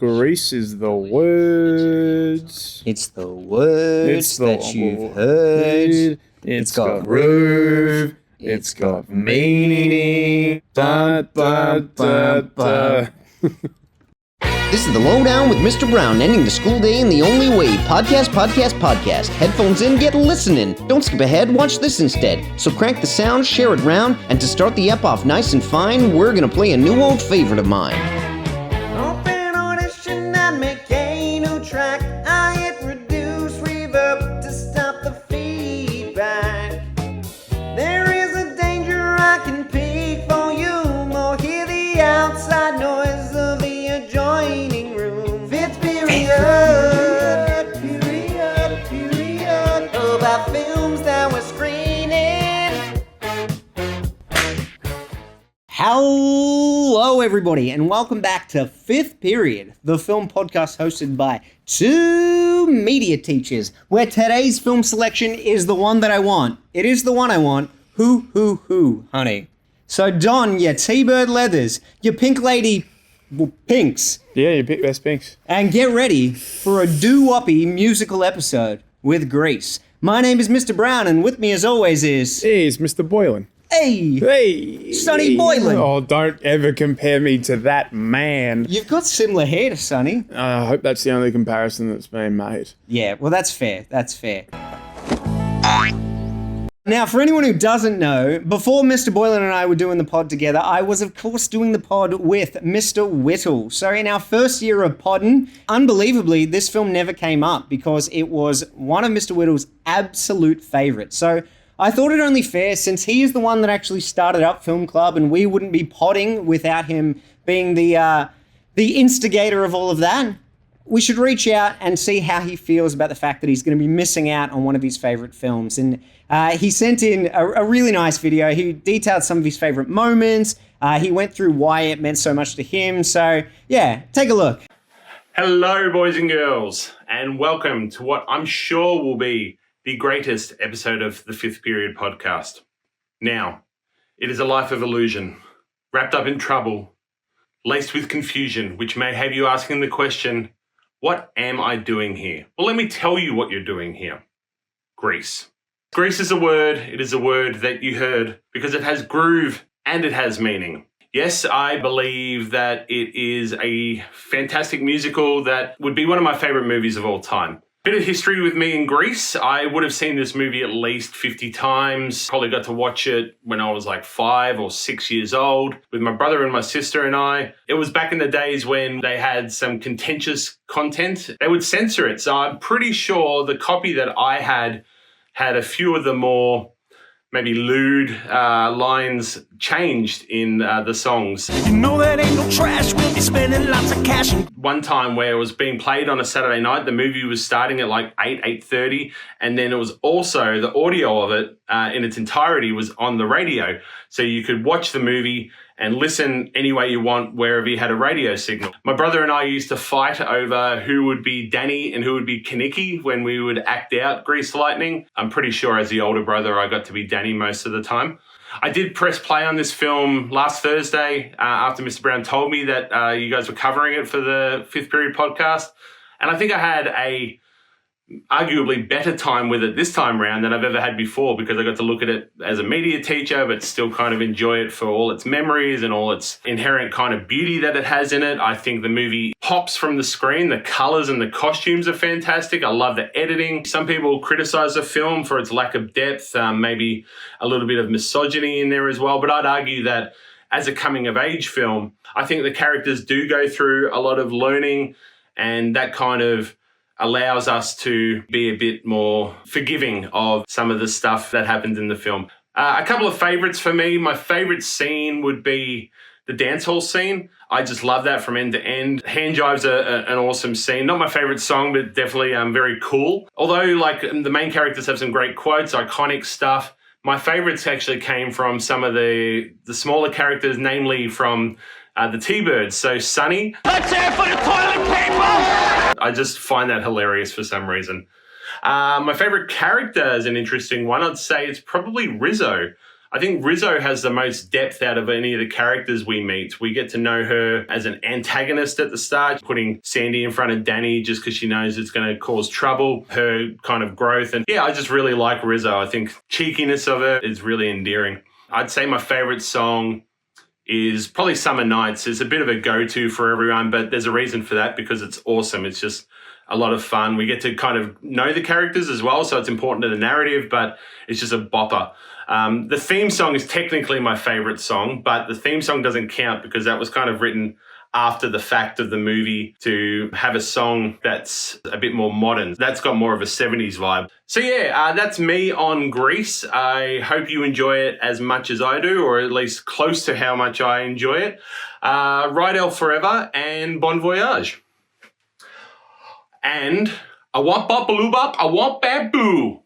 Grease is the words. It's the words that you've heard. It's got groove. It's got meaning. Da, da, da, da. This is The Lowdown with Mr. Brown, ending the school day in the only way. Podcast. Headphones in, get listening. Don't skip ahead, watch this instead. So crank the sound, share it round, and to start the ep off nice and fine, we're gonna play a new old favorite of mine. Open audition and make a new track. I hit reduce reverb to stop the feedback. There is a danger I can peek for you. More hear the outside noise of the adjoining room. Fifth period. About films that we're screening. Hello, everybody, and welcome back to Fifth Period, the film podcast hosted by two media teachers, where today's film selection is the one that I want. It is the one I want. Who, honey. So don your T-Bird leathers, your pink lady pinks, Yeah, you pick best pinks. and get ready for a doo-woppy musical episode with Grease. My name is Mr. Brown, and with me as always is... Hey, it's Mr. Boylan. Hey, Sonny Boylan. Oh, don't ever compare me to that man. You've got similar hair to Sonny. I hope that's the only comparison that's been made. Yeah, well, that's fair. Now, for anyone who doesn't know, before Mr. Boylan and I were doing the pod together, I was, of course, doing the pod with Mr. Whittle. So in our first year of podding, unbelievably, this film never came up because it was one of Mr. Whittle's absolute favorites. So I thought it only fair, since he is the one that actually started up Film Club, and we wouldn't be podding without him being the instigator of all of that, we should reach out and see how he feels about the fact that he's going to be missing out on one of his favorite films. And he sent in a really nice video. He detailed some of his favorite moments. He went through why it meant so much to him. So, yeah, take a look. Hello, boys and girls, and welcome to what I'm sure will be the greatest episode of the Fifth Period podcast. Now, it is a life of illusion, wrapped up in trouble, laced with confusion, which may have you asking the question, what am I doing here? Well, let me tell you what you're doing here. Grease. Grease is a word. It is a word that you heard because it has groove and it has meaning. Yes, I believe that it is a fantastic musical that would be one of my favorite movies of all time. Bit of history with me in Grease. I would have seen this movie at least 50 times. Probably got to watch it when I was like 5 or 6 years old with my brother and my sister and I. It was back in the days when they had some contentious content. They would censor it. So I'm pretty sure the copy that I had a few of the more maybe lewd lines changed in the songs. You know that ain't no trash when you're spending lots of cash. One time where it was being played on a Saturday night, the movie was starting at like 8:30, and then it was also the audio of it in its entirety was on the radio. So you could watch the movie and listen any way you want wherever you had a radio signal. My brother and I used to fight over who would be Danny and who would be Kaniki when we would act out Grease Lightning. I'm pretty sure as the older brother, I got to be Danny most of the time. I did press play on this film last Thursday after Mr. Brown told me that you guys were covering it for the Fifth Period podcast. And I think I had a arguably better time with it this time round than I've ever had before, because I got to look at it as a media teacher, but still kind of enjoy it for all its memories and all its inherent kind of beauty that it has in it. I think the movie pops from the screen. The colors and the costumes are fantastic. I love the editing. Some people criticize the film for its lack of depth, maybe a little bit of misogyny in there as well. But I'd argue that as a coming of age film, I think the characters do go through a lot of learning, and that kind of allows us to be a bit more forgiving of some of the stuff that happens in the film. A couple of favorites for me. My favorite scene would be the dance hall scene. I just love that from end to end. Hand jive's an awesome scene. Not my favorite song, but definitely very cool. Although like the main characters have some great quotes, iconic stuff. My favorites actually came from some of the smaller characters, namely from the T-Birds. So Sonny. Let's hear it for the toilet paper! I just find that hilarious for some reason. My favorite character is an interesting one. I'd say it's probably Rizzo. I think Rizzo has the most depth out of any of the characters we meet. We get to know her as an antagonist at the start, putting Sandy in front of Danny just because she knows it's going to cause trouble, her kind of growth. And yeah, I just really like Rizzo. I think cheekiness of her is really endearing. I'd say my favorite song is probably Summer Nights. It's a bit of a go-to for everyone, but there's a reason for that because it's awesome. It's just a lot of fun. We get to kind of know the characters as well, so it's important to the narrative, but it's just a bopper. The theme song is technically my favorite song, but the theme song doesn't count because that was kind of written after the fact of the movie to have a song that's a bit more modern. That's got more of a 70s vibe. So yeah, that's me on Grease. I hope you enjoy it as much as I do, or at least close to how much I enjoy it. Rydell forever and bon voyage. And I want bop-a-loo-bop, I want bamboo.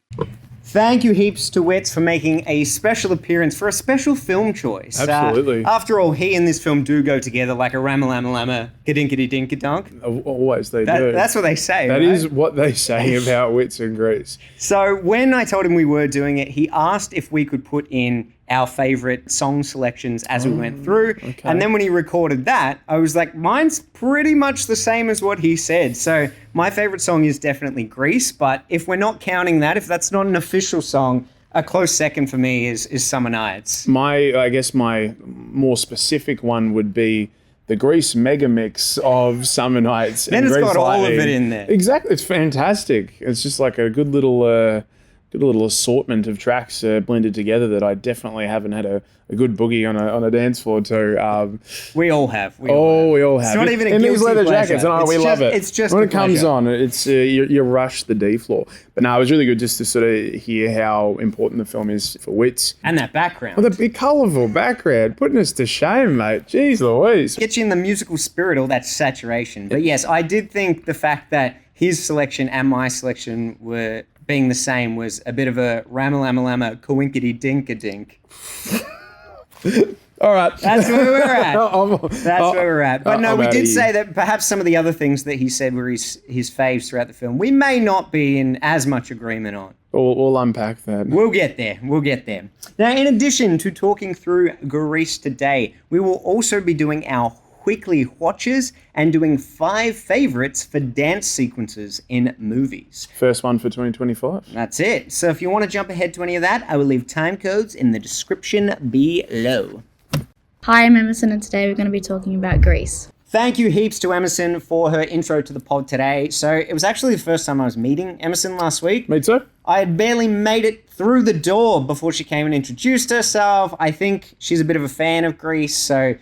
Thank you heaps to Wits for making a special appearance for a special film choice. Absolutely. After all, he and this film do go together like a ramalama-lama, ka-dinkity-dink-a-dunk. Always they do. That's what they say, That right? is what they say about Wits and Grease. So when I told him we were doing it, he asked if we could put in our favorite song selections as we went through. Okay. And then when he recorded that, I was like, mine's pretty much the same as what he said. So my favorite song is definitely Grease, but if we're not counting that, if that's not an official song, a close second for me is Summer Nights. I guess my more specific one would be the Grease mega mix of Summer Nights. Then and it's Grease got all of Lightning. it in there. Exactly, it's fantastic. It's just like a good little assortment of tracks blended together that I definitely haven't had a good boogie on a dance floor to. We all have. We We all have. It's not even a in these guilty leather pleasure. jackets, and It's we just- love it. it's just when a it comes pleasure. on, it's you rush the D floor. But no, it was really good just to sort of hear how important the film is for Wits. And that background. With a big colourful background, putting us to shame, mate. Jeez Louise. Get you in the musical spirit, all that saturation. But yes, I did think the fact that his selection and my selection were being the same was a bit of a ramalama coinkity dink-a-dink. All right. That's where we're at. That's That's where we're at. But no, we did say that. that perhaps some of the other things that he said were his faves throughout the film, we may not be in as much agreement on. We'll unpack that. We'll get there. We'll get there. Now, in addition to talking through Grease today, we will also be doing our quickly watches and doing 5 favorites for dance sequences in movies. First one for 2025. That's it. So if you want to jump ahead to any of that, I will leave time codes in the description below. Hi, I'm Emerson, and today we're going to be talking about Grease. Thank you heaps to Emerson for her intro to the pod today. So it was actually the first time I was meeting Emerson last week. Me too. I had barely made it through the door before she came and introduced herself. I think she's a bit of a fan of Grease, so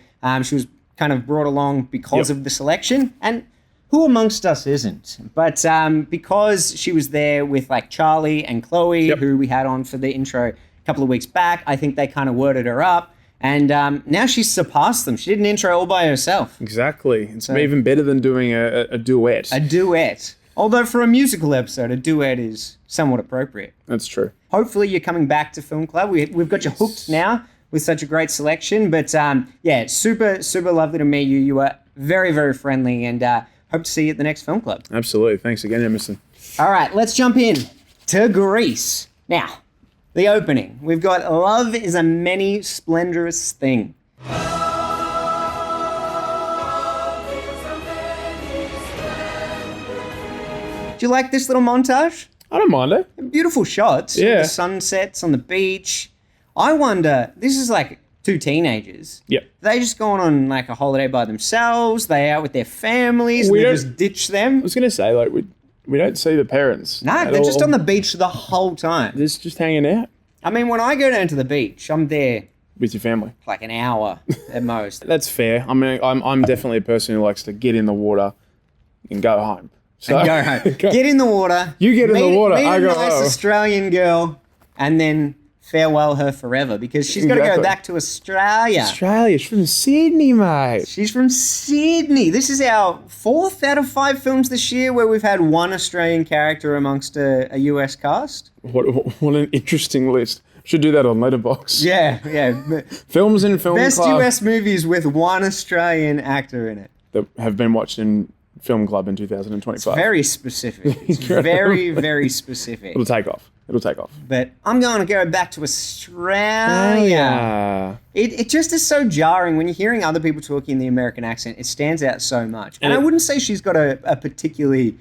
she was kind of brought along because of the selection. And who amongst us isn't? But because she was there with like Charlie and Chloe, who we had on for the intro a couple of weeks back, I think they kind of worded her up. And now she's surpassed them. She did an intro all by herself. Exactly. It's even better than doing a duet. A duet. Although for a musical episode, a duet is somewhat appropriate. That's true. Hopefully you're coming back to Film Club. We've got you hooked now with such a great selection. But yeah, super, super lovely to meet you. You were very, very friendly, and hope to see you at the next Film Club. Absolutely. Thanks again, Emerson. All right, let's jump in to Grease. Now, the opening. We've got Love is a Many Splendorous Thing. Do you like this little montage? I don't mind it. Beautiful shots. Yeah. The sunsets on the beach. I wonder, this is like 2 teenagers. Yep. They just going on like a holiday by themselves. They out with their families. We And they don't- just ditch them. I was going to say, like, we don't see the parents. No, at they're just all. on the beach the whole time. They're just hanging out I mean, when I go down to the beach, I'm there with your family. for like an hour at most. That's fair. I mean, I'm definitely a person who likes to get in the water and go home. So And go home. Get in the water. You get in the water, Meet I a go nice home. Australian girl, and then farewell her forever because she's got to go Exactly. back to Australia. Australia, she's from Sydney, mate. She's from Sydney. This is our 4th out of 5 films this year where we've had one Australian character amongst a US cast. What an interesting list. Should do that on Letterboxd. Yeah. Films and film Best club US movies with one Australian actor in it. that have been watched in film club in 2025. Very specific. It's very, very specific. It'll take off. But I'm going to go back to Australia. Oh, yeah. It just is so jarring when you're hearing other people talking in the American accent. It stands out so much. And I wouldn't say she's got a particularly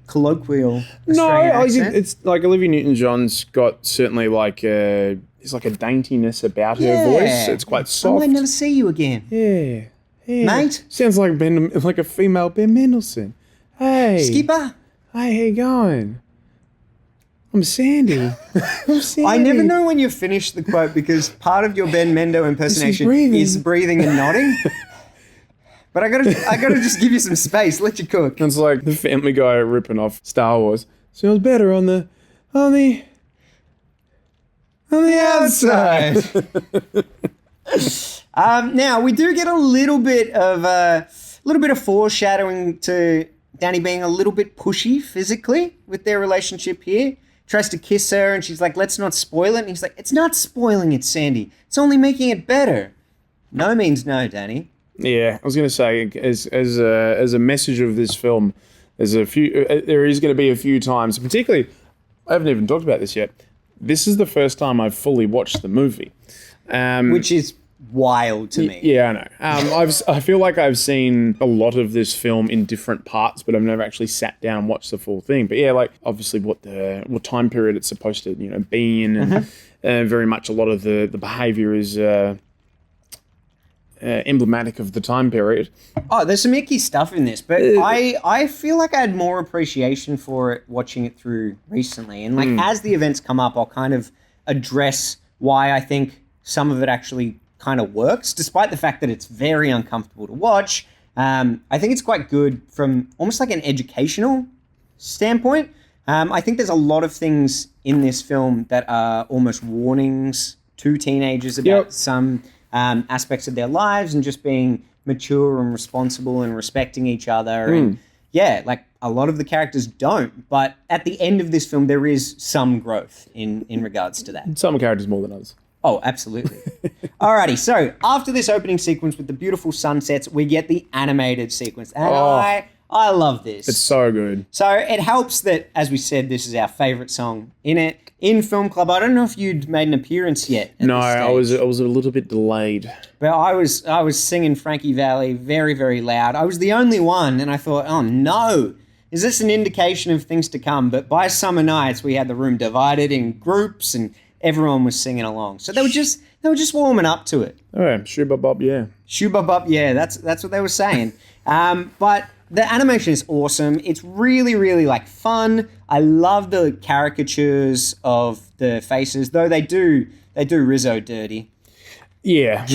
colloquial Australian accent. It's like Olivia Newton-John's got certainly like it's like a daintiness about her voice. It's quite soft. I might never see you again. Yeah. Mate? Sounds like like a female Ben Mendelsohn. Hey. Skipper? Hey, how you going? I'm Sandy. I never know when you finish the quote because part of your Ben Mendo impersonation is breathing and nodding. But I gotta just give you some space. Let you cook. It's like the Family Guy ripping off Star Wars. Sounds better on the outside. Now we do get a little bit of foreshadowing to Danny being a little bit pushy physically with their relationship here. Tries to kiss her and she's like, let's not spoil it. And he's like, it's not spoiling it, Sandy. It's only making it better. No means no, Danny. Yeah, I was going to say, as a message of this film, there is going to be a few times, particularly, I haven't even talked about this yet. This is the first time I've fully watched the movie. Which is wild to me. Yeah, I know. I feel like I've seen a lot of this film in different parts, but I've never actually sat down and watched the full thing. But yeah, like obviously what time period it's supposed to be in, and very much a lot of the behaviour is emblematic of the time period. Oh, there's some icky stuff in this, but I feel like I had more appreciation for it watching it through recently. And like as the events come up, I'll kind of address why I think some of it actually kind of works, despite the fact that it's very uncomfortable to watch. I think it's quite good from almost like an educational standpoint. I think there's a lot of things in this film that are almost warnings to teenagers about some aspects of their lives and just being mature and responsible and respecting each other. And yeah, like a lot of the characters don't, but at the end of this film, there is some growth in regards to that. Some characters more than others. Oh, absolutely. Alrighty, so after this opening sequence with the beautiful sunsets, we get the animated sequence. And I love this. It's so good. So it helps that, as we said, this is our favourite song in it. In Film Club, I don't know if you'd made an appearance yet. No, I was a little bit delayed. But I was singing Frankie Valli very, very loud. I was the only one, and I thought, oh no, is this an indication of things to come? But by summer nights, we had the room divided in groups, and everyone was singing along. So they were just warming up to it. Oh, yeah. Shoo-bop-bop, yeah. Shoo-bop-bop, yeah. That's what they were saying. But the animation is awesome. It's really, really like fun. I love the caricatures of the faces, though they do Rizzo dirty. Yeah.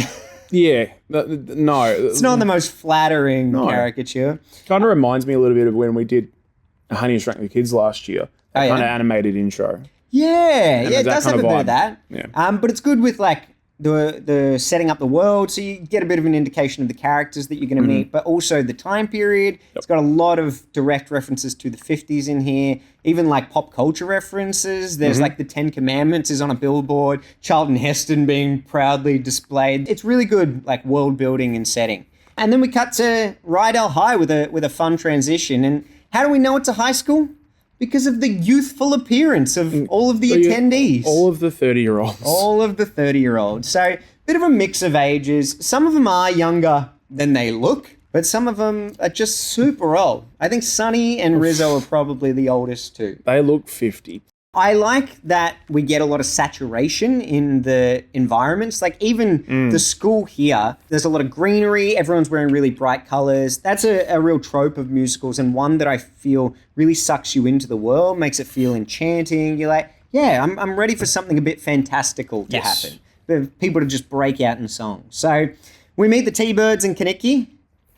Yeah. No. It's not the most flattering caricature. Kind of reminds me a little bit of when we did Honey, I Shrunk the Kids last year. Kind of animated intro. Yeah, it does have a bit of that. Yeah. But it's good with like the setting up the world, so you get a bit of an indication of the characters that you're going to meet, but also the time period. Yep. It's got a lot of direct references to the 50s in here, even like pop culture references. There's like the 10 Commandments is on a billboard, Charlton Heston being proudly displayed. It's really good like world building and setting. And then we cut to Rydell High with a fun transition. And how do we know it's a high school? Because of the youthful appearance of all of the attendees. All of the 30-year-olds. All of the 30-year-olds. So, bit of a mix of ages. Some of them are younger than they look, but some of them are just super old. I think Sonny and Rizzo are probably the oldest too. They look 50. I like that we get a lot of saturation in the environments. Like even the school here, there's a lot of greenery. Everyone's wearing really bright colors. That's a real trope of musicals and one that I feel really sucks you into the world, makes it feel enchanting. You're like, yeah, I'm ready for something a bit fantastical to happen. For people to just break out in song. So we meet the T-Birds and Kaneki.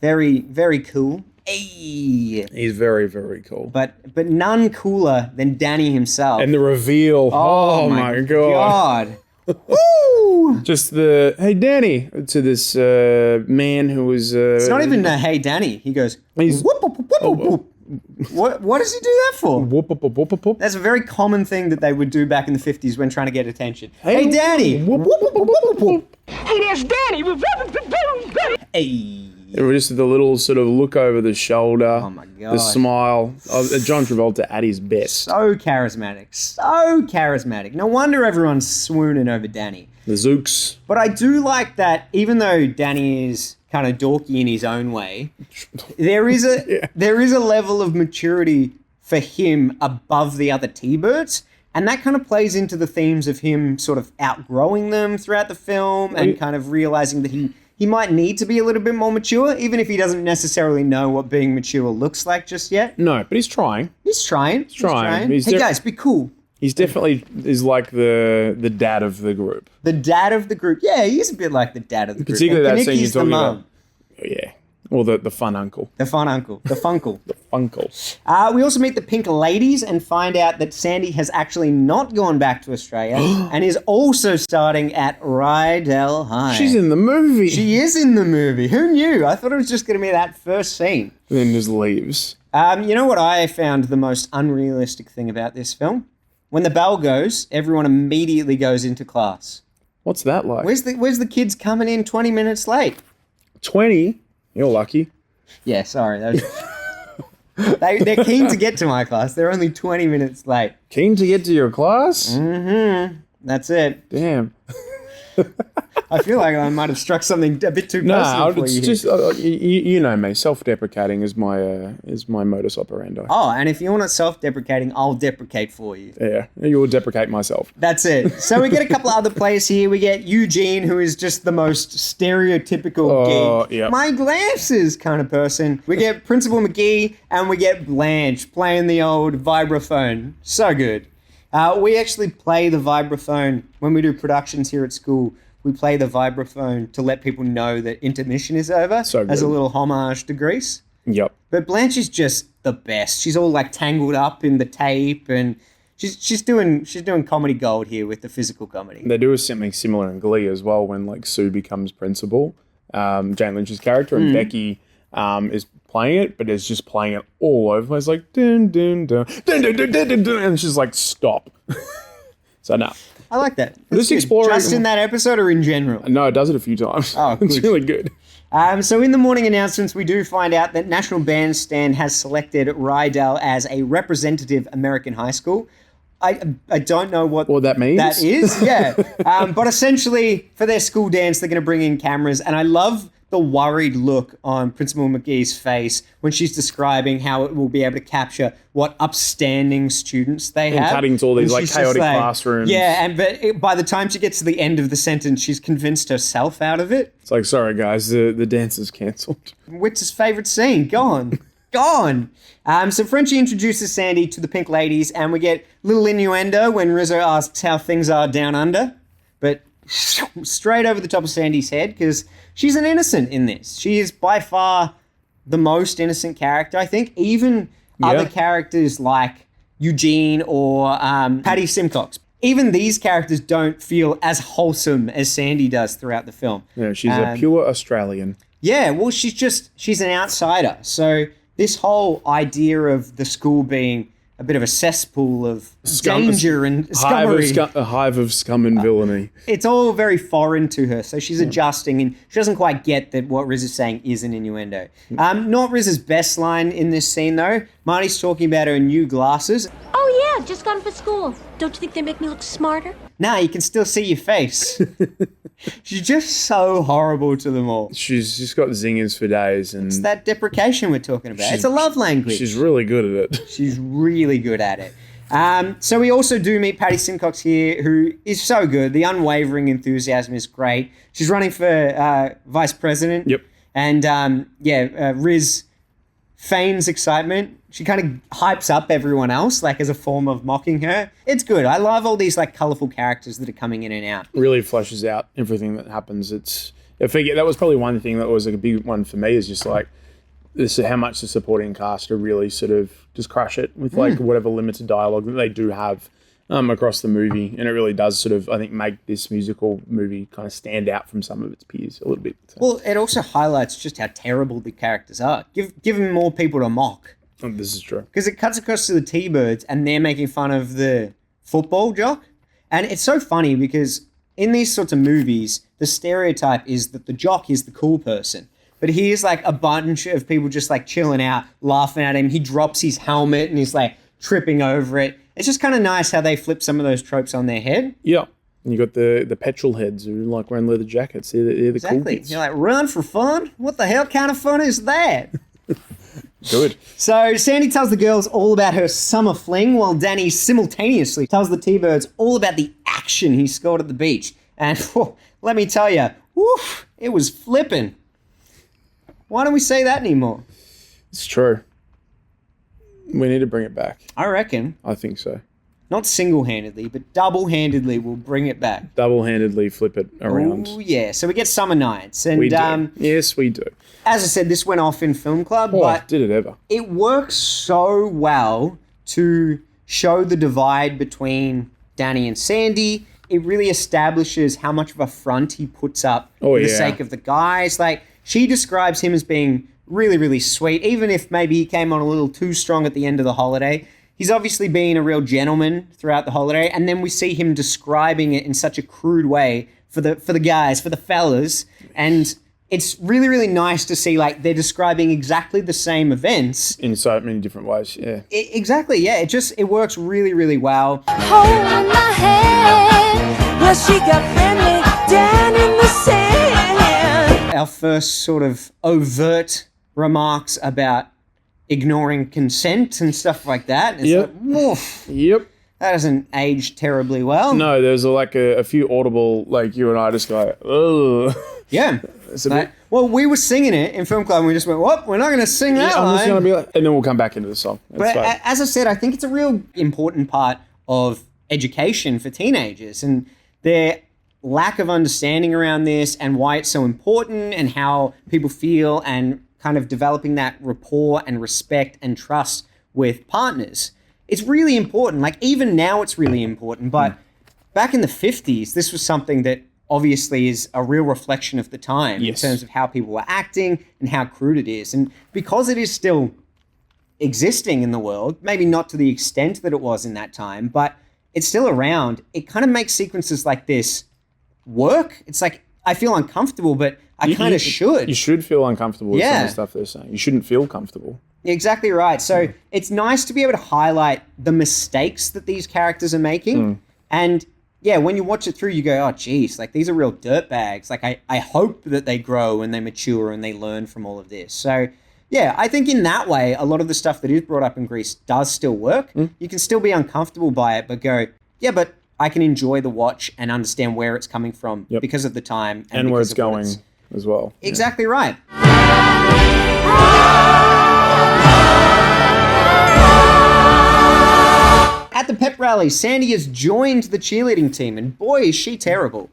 Very, very cool. Hey. He's very, very cool. But none cooler than Danny himself. And the reveal. Oh my God. Woo! Just the, hey, Danny, to this man who was... it's not even a hey, Danny. He goes, whoop, whoop, whoop, whoop, whoop. What does he do that for? Whoop, whoop, whoop, whoop, whoop. That's a very common thing that they would do back in the 50s when trying to get attention. Hey, Danny. Whoop, whoop, whoop, whoop, whoop. Hey, there's Danny. Hey. It was just the little sort of look over the shoulder. Oh my God. The smile. John Travolta at his best. So charismatic. So charismatic. No wonder everyone's swooning over Danny. The Zooks. But I do like that even though Danny is kind of dorky in his own way, there is a level of maturity for him above the other T-Birds. And that kind of plays into the themes of him sort of outgrowing them throughout the film and kind of realizing that he might need to be a little bit more mature, even if he doesn't necessarily know what being mature looks like just yet. No, but he's trying. He's trying. Hey guys, be cool. He's definitely is like the dad of the group. The dad of the group. Yeah, he's a bit like the dad of the group. Particularly that scene you're Kanicki's the talking mum. about. Yeah. Or the fun uncle. The fun uncle. The funkle. The funkle. We also meet the Pink Ladies and find out that Sandy has actually not gone back to Australia and is also starting at Rydell High. She's in the movie. She is in the movie. Who knew? I thought it was just going to be that first scene. Then just leaves. You know what I found the most unrealistic thing about this film? When the bell goes, everyone immediately goes into class. What's that like? Where's the kids coming in 20 minutes late? 20? You're lucky. Yeah, sorry. That was... they're keen to get to my class. They're only 20 minutes late. Keen to get to your class? Mm-hmm. That's it. Damn. I feel like I might have struck something a bit too personal for it's you. just you know me. Self-deprecating is my modus operandi. Oh, and if you want it self-deprecating, I'll deprecate for you. Yeah, you will deprecate myself. That's it. So we get a couple of other players here. We get Eugene, who is just the most stereotypical geek. Yep. My glasses kind of person. We get Principal McGee, and we get Blanche playing the old vibraphone. So good. We actually play the vibraphone when we do productions here at school. We play the vibraphone to let people know that intermission is over. So good. As a little homage to Grease. Yep. But Blanche is just the best. She's all like tangled up in the tape, and she's doing comedy gold here with the physical comedy. They do something similar in Glee as well when like Sue becomes principal, Jane Lynch's character, and Becky is playing it, but is just playing it all over the place, like dun dun dun dun dun dun dun dun, dun, and she's like stop. So no. I like that. Just good. exploring. Just in that episode or in general? No, it does it a few times. Oh, It's good. really good. So in the morning announcements, we do find out that National Bandstand has selected Rydell as a representative American high school. I don't know what that means. That is, yeah. But essentially, for their school dance, they're going to bring in cameras, and I love the worried look on Principal McGee's face when she's describing how it will be able to capture what upstanding students they have. Cutting to all these like she's chaotic just classrooms. Yeah, but by the time she gets to the end of the sentence, she's convinced herself out of it. It's like, sorry guys, the dance is cancelled. Whit's favourite scene? Gone. Gone. So Frenchie introduces Sandy to the Pink Ladies, and we get little innuendo when Rizzo asks how things are down under. But straight over the top of Sandy's head, because she's an innocent in this. She is by far the most innocent character, I think. Even other characters like Eugene or Patty Simcox. Even these characters don't feel as wholesome as Sandy does throughout the film. Yeah, she's a pure Australian. Yeah, well, she's an outsider. So this whole idea of the school being a bit of a cesspool of danger and scummery. A hive of scum and villainy. It's all very foreign to her, so she's adjusting, and she doesn't quite get that what Riz is saying is an innuendo. Not Riz's best line in this scene, though. Marty's talking about her new glasses. Oh, yeah, just got them for school. Don't you think they make me look smarter? Nah, you can still see your face. She's just so horrible to them all. She's just got zingers for days. And It's that deprecation we're talking about. It's a love language. She's really good at it. She's really good at it. So we also do meet Patty Simcox here, who is so good. The unwavering enthusiasm is great. She's running for vice president. Yep. And Riz feigns excitement. She kind of hypes up everyone else, like as a form of mocking her. It's good. I love all these like colorful characters that are coming in and out. Really fleshes out everything that happens. I figure that was probably one thing that was like a big one for me, is just like this is how much the supporting cast are really sort of just crush it with like whatever limited dialogue that they do have across the movie, and it really does sort of, I think, make this musical movie kind of stand out from some of its peers a little bit. So. Well, it also highlights just how terrible the characters are. Give them more people to mock. This is true. Because it cuts across to the T-Birds, and they're making fun of the football jock. And it's so funny because in these sorts of movies, the stereotype is that the jock is the cool person. But here's like a bunch of people just like chilling out, laughing at him. He drops his helmet and he's like tripping over it. It's just kind of nice how they flip some of those tropes on their head. Yeah. And you got the petrol heads who like wearing leather jackets. They're the Exactly. cool kids. You're like, run for fun? What the hell kind of fun is that? Good. So Sandy tells the girls all about her summer fling while Danny simultaneously tells the T-Birds all about the action he scored at the beach. And let me tell you, woof, it was flipping. Why don't we say that anymore? It's true. We need to bring it back. I reckon. I think so. Not single-handedly, but double-handedly we'll bring it back. Double-handedly flip it around. Oh, yeah. So we get summer nights. And We do. Yes, we do. as I said, this went off in film club, Oh, but did it ever? it works so well to show the divide between Danny and Sandy. It really establishes how much of a front he puts up for the sake of the guys. Like, she describes him as being really, really sweet, even if maybe he came on a little too strong at the end of the holiday. He's obviously been a real gentleman throughout the holiday, and then we see him describing it in such a crude way for the guys, for the fellas, and it's really, really nice to see, like, they're describing exactly the same events. In so many different ways, yeah. Exactly, yeah. It works really, really well. Hold my hand, well, she got friendly down in the sand. Our first sort of overt remarks about ignoring consent and stuff like that. It's like, woof, Yep. that doesn't age terribly well. No, there's like a few audible, like you and I just go, ugh. Yeah. It's a Like, bit, well, we were singing it in film club and we just went, whoop, we're not going to sing that I'm just line. going to be like, and then we'll come back into the song. It's But like, as I said, I think it's a real important part of education for teenagers and their lack of understanding around this and why it's so important and how people feel and kind of developing that rapport and respect and trust with partners. It's really important. Like, even now it's really important, but back in the 50s, this was something that obviously is a real reflection of the time in terms of how people were acting and how crude it is. And because it is still existing in the world, maybe not to the extent that it was in that time, but it's still around, it kind of makes sequences like this work. It's like, I feel uncomfortable, but I kind of should. You should feel uncomfortable with some of Yeah. the stuff they're saying. You shouldn't feel comfortable. Exactly right. So it's nice to be able to highlight the mistakes that these characters are making. And yeah, when you watch it through, you go, oh, geez, like these are real dirtbags. Like I hope that they grow and they mature and they learn from all of this. So yeah, I think in that way, a lot of the stuff that is brought up in Greece does still work. You can still be uncomfortable by it, but go, yeah, but I can enjoy the watch and understand where it's coming from because of the time. And where because it's of what going as well. Exactly right. At the pep rally, Sandy has joined the cheerleading team, and boy, is she terrible.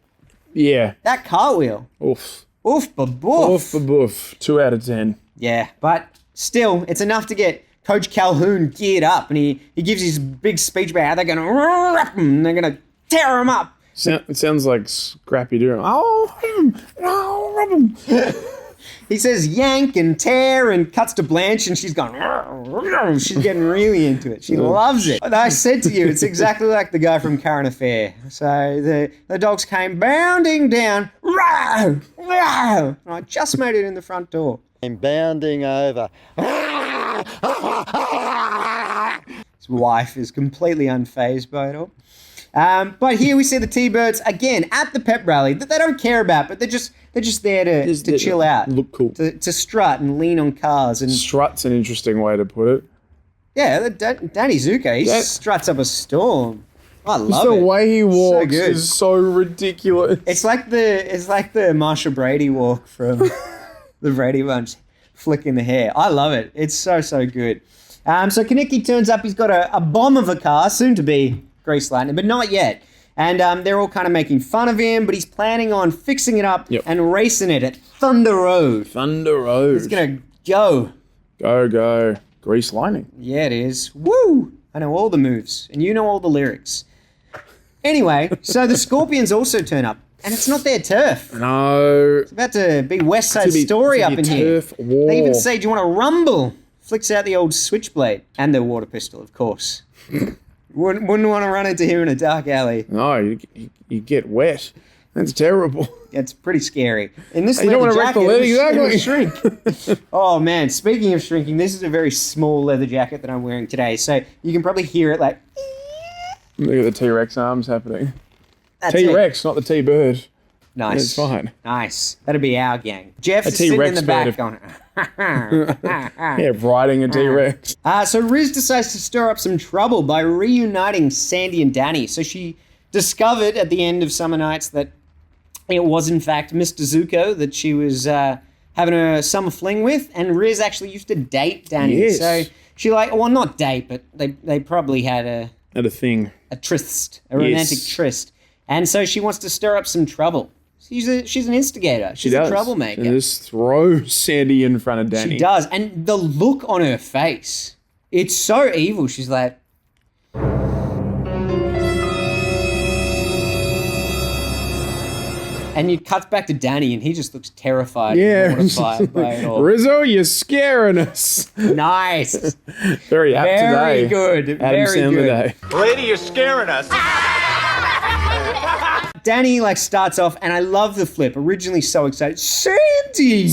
Yeah. That cartwheel. Oof. Oof, ba-boof. Oof for boof. 2 out of 10. Yeah, but still, it's enough to get Coach Calhoun geared up, and he gives his big speech about how they're going to rip him, and they're going to tear him up. It sounds like Scrappy Doo. Oh, rub him. He says yank and tear and cuts to Blanche and she's going, she's getting really into it. She loves it. And I said to you, it's exactly like the guy from Current Affair. So the dogs came bounding down. And I just made it in the front door. I'm bounding over. His wife is completely unfazed by it all. But here we see the T-Birds again at the pep rally that they don't care about, but they're just there to chill out, Look cool. to strut and lean on cars and Strut's an interesting way to put it. yeah. Danny Zuko, he struts up a storm. I love The it. way he walks good. is so ridiculous. It's like the Marsha Brady walk from the Brady Bunch, flicking the hair. I love it. It's so good. So Kaneki turns up. He's got a bomb of a car, soon to be Grease Lightning, but not yet. And they're all kind of making fun of him, but he's planning on fixing it up and racing it at Thunder Road. Thunder Road. He's gonna go. Go. Grease Lightning. Yeah, it is. Woo! I know all the moves, and you know all the lyrics. Anyway, so the Scorpions also turn up, and it's not their turf. No. It's about to be West Side To be- Story to up be in here. turf war. They even say, do you want to rumble? Flicks out the old switchblade and the water pistol, of course. Wouldn't want to run into him in a dark alley. No, you get wet. That's terrible. It's pretty scary. In this You don't leather want to wreck the jacket, leather, it'll shrink. Oh man, speaking of shrinking, this is a very small leather jacket that I'm wearing today, so you can probably hear it like. Look at the T-Rex arms happening. That's T-Rex, not the T-bird. Nice. It's fine. Nice. That'd be our gang. Jeff's A sitting in T-Rex the back bird. going. Yeah, riding a T-Rex. So Riz decides to stir up some trouble by reuniting Sandy and Danny. So she discovered at the end of Summer Nights that it was in fact Mr. Zuko that she was having a summer fling with, and Riz actually used to date Danny. Yes. So she well, not date, but they probably had a thing. A tryst, a romantic tryst. And so she wants to stir up some trouble. She's an instigator. She's a troublemaker. And just throw Sandy in front of Danny. She does. And the look on her face, it's so evil. She's like... And you cut back to Danny and he just looks terrified and mortified by it all. Rizzo, you're scaring us. Nice. Very apt today. Very good. Adam Very Sandler good. Day. Lady, you're scaring us. Danny starts off, and I love the flip. Originally so excited, Sandy!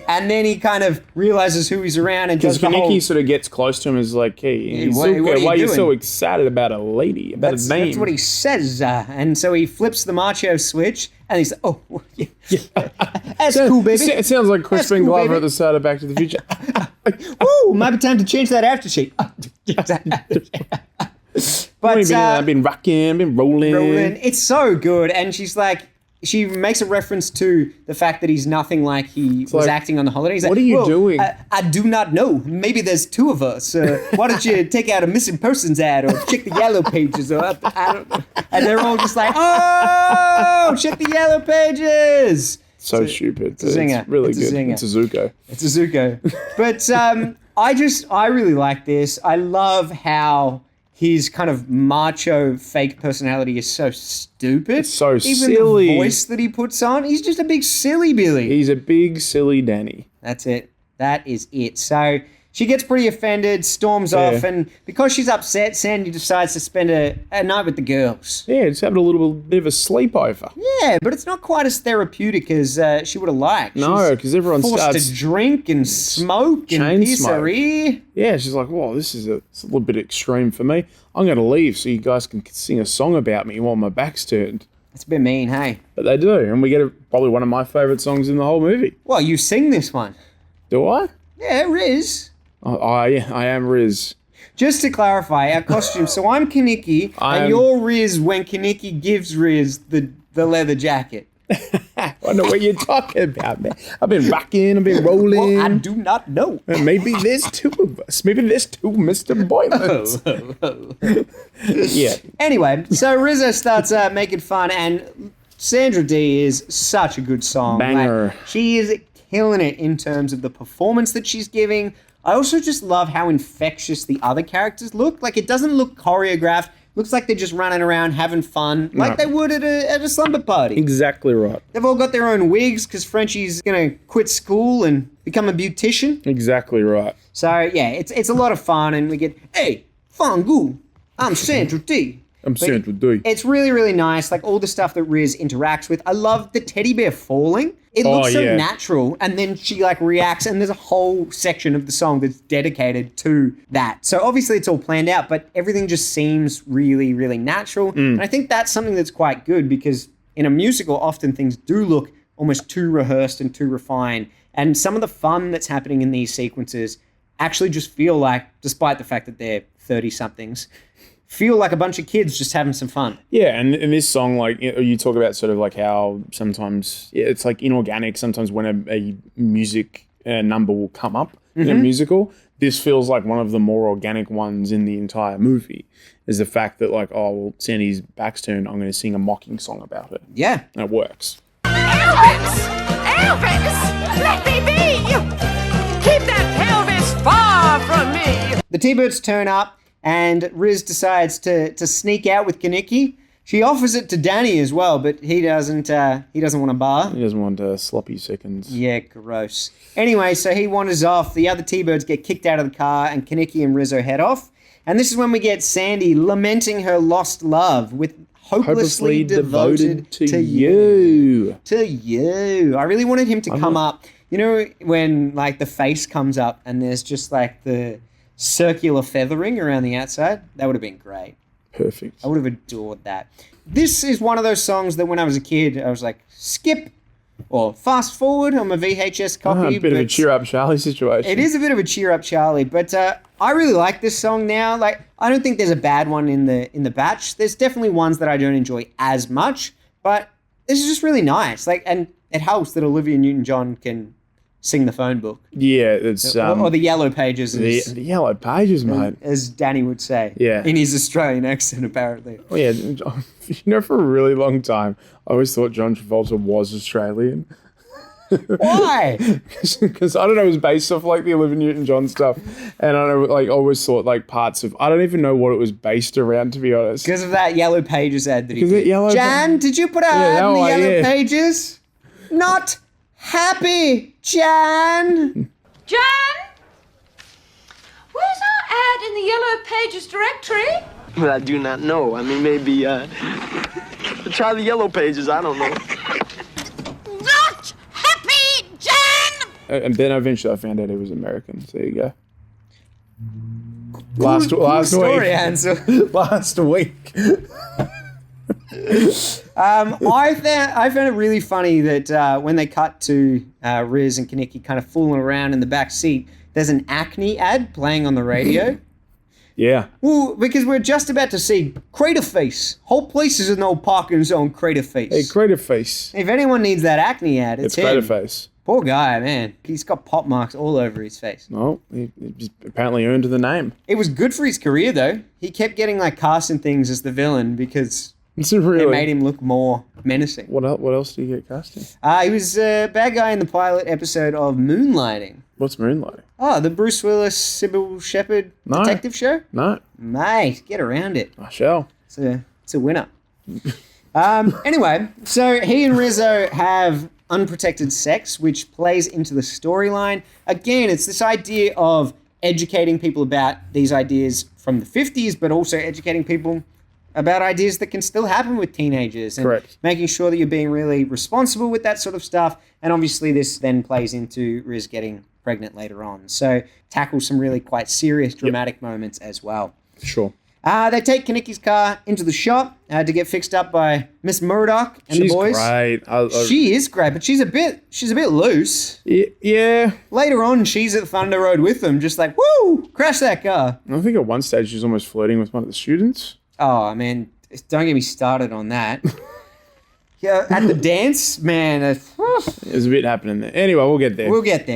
And then he kind of realizes who he's around and does Because the whole... Kaneki sort of gets close to him and is like, hey, what are Zuko, you why are you doing? so excited about a lady, about a name? That's what he says. And so he flips the macho switch, and he's like, oh, yeah. That's cool, baby. It sounds like Crispin cool, Glover baby. at the start of Back to the Future. Woo, might be time to change that aftershave. But I've been rocking, been rolling. It's so good. And she's like, she makes a reference to the fact that he's nothing like he was like, acting on the holiday. He's like, what are you doing? I do not know. Maybe there's two of us. Why don't you take out a missing persons ad or check the yellow pages? Or I don't know. And they're all just like, oh, check the yellow pages. So stupid. It's a zinger. It's really It's a good. zinger. It's a Zuko. It's a Zuko. But I really like this. I love how his kind of macho fake personality is so stupid. It's so Even silly. the voice that he puts on, he's just a big silly Billy. He's a big, silly Danny. That's it. That is it. So she gets pretty offended, storms off, and because she's upset, Sandy decides to spend a night with the girls. Yeah, just having a little bit of a sleepover. Yeah, but it's not quite as therapeutic as she would have liked. No, because everyone forced starts to drink and smoke and chain piss her smoke. ear. Yeah, she's like, whoa, it's a little bit extreme for me. I'm going to leave so you guys can sing a song about me while my back's turned. It's a bit mean, hey? But they do, and we get probably one of my favourite songs in the whole movie. Well, you sing this one. Do I? Yeah, Riz. Yeah, I am Riz. Just to clarify, our costume. So I'm Kaneki, and you're Riz when Kaneki gives Riz the leather jacket. I don't know what you're talking about, man. I've been rocking, I've been rolling. Well, I do not know. Maybe there's two of us. Maybe there's two Mr. Boylans. Yeah. Anyway, so Rizzo starts making fun, and Sandra Dee is such a good song. Banger. Like, she is killing it in terms of the performance that she's giving. I also just love how infectious the other characters look. Like, it doesn't look choreographed. Looks like they're just running around having fun, like they would at a slumber party. Exactly right. They've all got their own wigs because Frenchie's going to quit school and become a beautician. Exactly right. So, yeah, it's a lot of fun, and we get, hey, Fangu, I'm Sandra Dee. I'm Sandra Dee. It's really, really nice, like all the stuff that Riz interacts with. I love the teddy bear falling. It looks so natural, and then she like reacts, and there's a whole section of the song that's dedicated to that. So obviously it's all planned out, but everything just seems really, really natural. And I think that's something that's quite good, because in a musical, often things do look almost too rehearsed and too refined. And some of the fun that's happening in these sequences actually just feel like, despite the fact that they're 30-somethings, feel like a bunch of kids just having some fun. Yeah, and in this song, like, you talk about sort of like how sometimes it's like inorganic. Sometimes when a music number will come up in a musical, this feels like one of the more organic ones in the entire movie. Is the fact that like, oh, well, Sandy's back's turned, I'm going to sing a mocking song about it. Yeah. And it works. Elvis! Elvis! Let me be! Keep that pelvis far from me! The T-Birds turn up, and Riz decides to sneak out with Kaneki. She offers it to Danny as well, but he doesn't want a bar. He doesn't want sloppy seconds. Yeah, gross. Anyway, so he wanders off. The other T-Birds get kicked out of the car, and Kaneki and Rizzo head off. And this is when we get Sandy lamenting her lost love with Hopelessly devoted to you. To you. I really wanted him to come up. You know, when like the face comes up and there's just like the circular feathering around the outside? That would have been great. Perfect. I would have adored that. This is one of those songs that when I was a kid, I was like, skip or fast forward on my VHS copy. A bit of a cheer up Charlie situation. It is a bit of a cheer up Charlie, but I really like this song now. Like, I don't think there's a bad one in the batch. There's definitely ones that I don't enjoy as much, but this is just really nice. Like, and it helps that Olivia Newton-John can sing the phone book. Yeah, it's or the yellow pages. The yellow pages, mate. As Danny would say. Yeah. In his Australian accent, apparently. Oh yeah, you know, for a really long time, I always thought John Travolta was Australian. Why? Because I don't know, it was based off like the Olivia Newton-John stuff, and I know, like, always thought like parts of. I don't even know what it was based around, to be honest. Because of that Yellow Pages ad that he did. Yellow Jan, did you put an ad in the Yellow Pages? Not happy, Jan. Jan? Where's our ad in the Yellow Pages directory? Well, I do not know. I mean, maybe, try the Yellow Pages. I don't know. Not happy, Jan! And then eventually I found out he was American. So there you go. Cool story, week. Ansel. Last week. I found it really funny that when they cut to Riz and Kaneki kind of fooling around in the back seat, there's an acne ad playing on the radio. Yeah. Well, because we're just about to see Crater Face. Whole place is an old parking zone, Crater Face. Hey, Crater Face. If anyone needs that acne ad, it's him. Crater Face. Poor guy, man. He's got pop marks all over his face. No, he just apparently earned the name. It was good for his career, though. He kept getting like cast in things as the villain because really? it made him look more menacing. What else did he get cast in? He was a bad guy in the pilot episode of Moonlighting. What's Moonlighting? Oh, the Bruce Willis, Sybil Shepherd detective show? No. Mate, get around it. I shall. It's a winner. Anyway, so he and Rizzo have unprotected sex, which plays into the storyline. Again, it's this idea of educating people about these ideas from the 50s, but also educating people about ideas that can still happen with teenagers. And Correct. Making sure that you're being really responsible with that sort of stuff. And obviously this then plays into Riz getting pregnant later on. So tackles some really quite serious, dramatic moments as well. Sure. They take Kaneki's car into the shop to get fixed up by Miss Murdoch and the boys. She's great. She is great, but she's a bit loose. Yeah. Later on, she's at Thunder Road with them, just like, woo, crash that car. I think at one stage she was almost flirting with one of the students. Oh, man, don't get me started on that. Yeah, at the dance, man. There's a bit happening there. Anyway, we'll get there. We'll get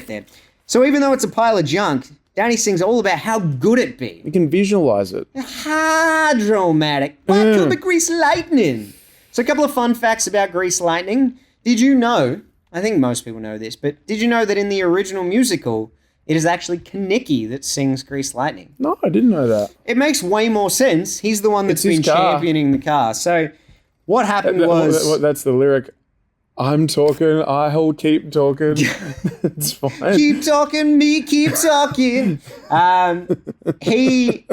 there. So even though it's a pile of junk, Danny sings all about how good it be. You can visualize it. Hydromatic. Cubic grease lightning. So a couple of fun facts about Grease Lightning. Did you know, I think most people know this, but did you know that in the original musical, it is actually Kaneki that sings Grease Lightning? No, I didn't know that. It makes way more sense. He's the one that's been championing the car. So what happened was... That's the lyric. I'm talking, I'll keep talking. It's fine. Keep talking, me keep talking. Sorry,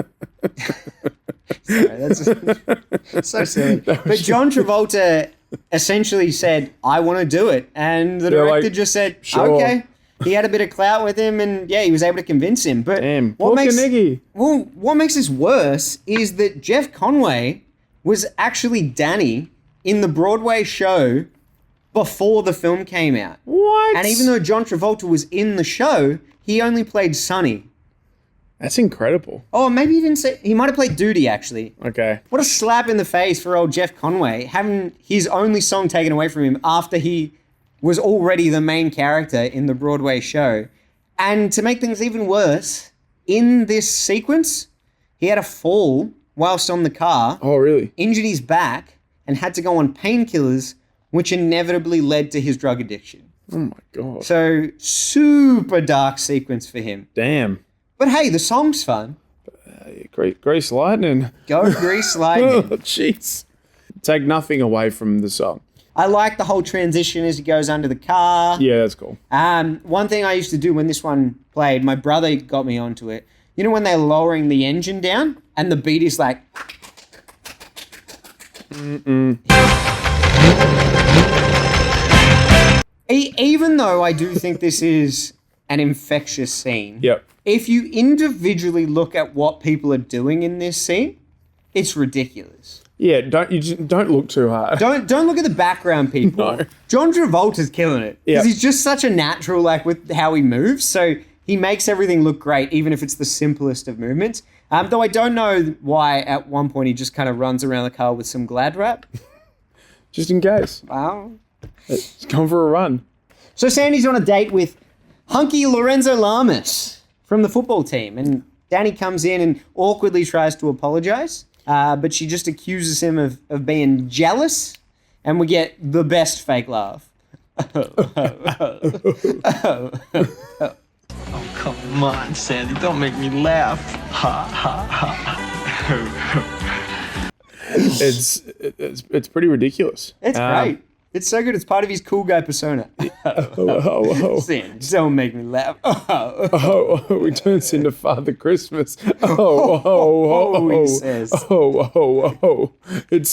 that's so silly. But John Travolta essentially said, I want to do it. And the director just said, sure. Okay. He had a bit of clout with him and he was able to convince him. But what makes this worse is that Jeff Conway was actually Danny in the Broadway show before the film came out. What? And even though John Travolta was in the show, he only played Sonny. That's incredible. Oh, maybe he didn't say... He might have played Duty, actually. Okay. What a slap in the face for old Jeff Conway, having his only song taken away from him after he was already the main character in the Broadway show. And to make things even worse, in this sequence, he had a fall whilst on the car. Oh, really? Injured his back and had to go on painkillers, which inevitably led to his drug addiction. Oh my God. So, super dark sequence for him. Damn. But hey, the song's fun. Grease Lightning. Go Grease Lightning. Oh, jeez. Take nothing away from the song. I like the whole transition as he goes under the car. Yeah, that's cool. One thing I used to do when this one played, my brother got me onto it. You know when they're lowering the engine down and the beat is like... Even though I do think this is an infectious scene, Yep. if you individually look at what people are doing in this scene, it's ridiculous. Yeah, don't look too hard. Don't look at the background people. No. John Travolta's killing it because Yep. he's just such a natural, like with how he moves. So he makes everything look great, even if it's the simplest of movements. Though I don't know why at one point he just kind of runs around the car with some Glad wrap. Just in case. Wow. Just going for a run. So Sandy's on a date with hunky Lorenzo Lamas from the football team, and Danny comes in and awkwardly tries to apologize, but she just accuses him of being jealous, and we get the best fake laugh. Oh, come on, Sandy. Don't make me laugh. Ha, ha, ha. It's pretty ridiculous. It's great. It's so good. It's part of his cool guy persona. Sandy, don't make me laugh. He turns into Father Christmas. He says. It's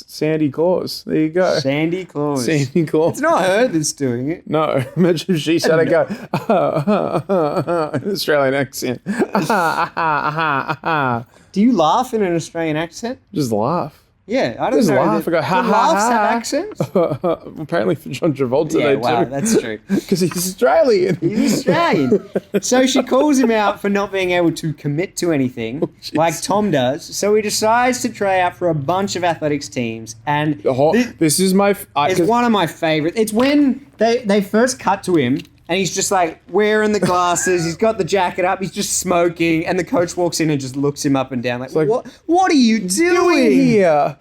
Sandy Claus. There you go. Sandy Claus. Sandy Claus. It's not her that's doing it. No, imagine if she started going an Australian accent. Do you laugh in an Australian accent? Just laugh. Yeah, I don't Just know. laugh. I go, ha, Do ha, laughs ha. have accents? Apparently for John Travolta, Yeah, they wow, do. that's true. Because he's Australian. He's Australian. So she calls him out for not being able to commit to anything, like Tom does. So he decides to try out for a bunch of athletics teams. And This is my... it's one of my favorites. It's when they first cut to him, and he's just like wearing the glasses. He's got the jacket up. He's just smoking. And the coach walks in and just looks him up and down like what are you doing here?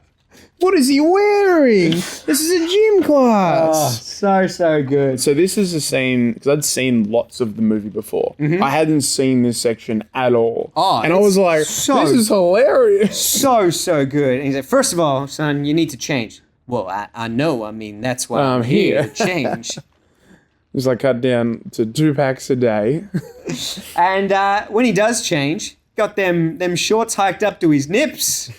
What is he wearing? This is a gym class. So good. So this is a scene, because I'd seen lots of the movie before. I hadn't seen this section at all. And I was like, this is hilarious. So good. And he's like, first of all, son, you need to change. Well, I know. I mean, that's why I'm here to change. He's like, cut down to 2 packs a day. And when he does change, got them shorts hiked up to his nips.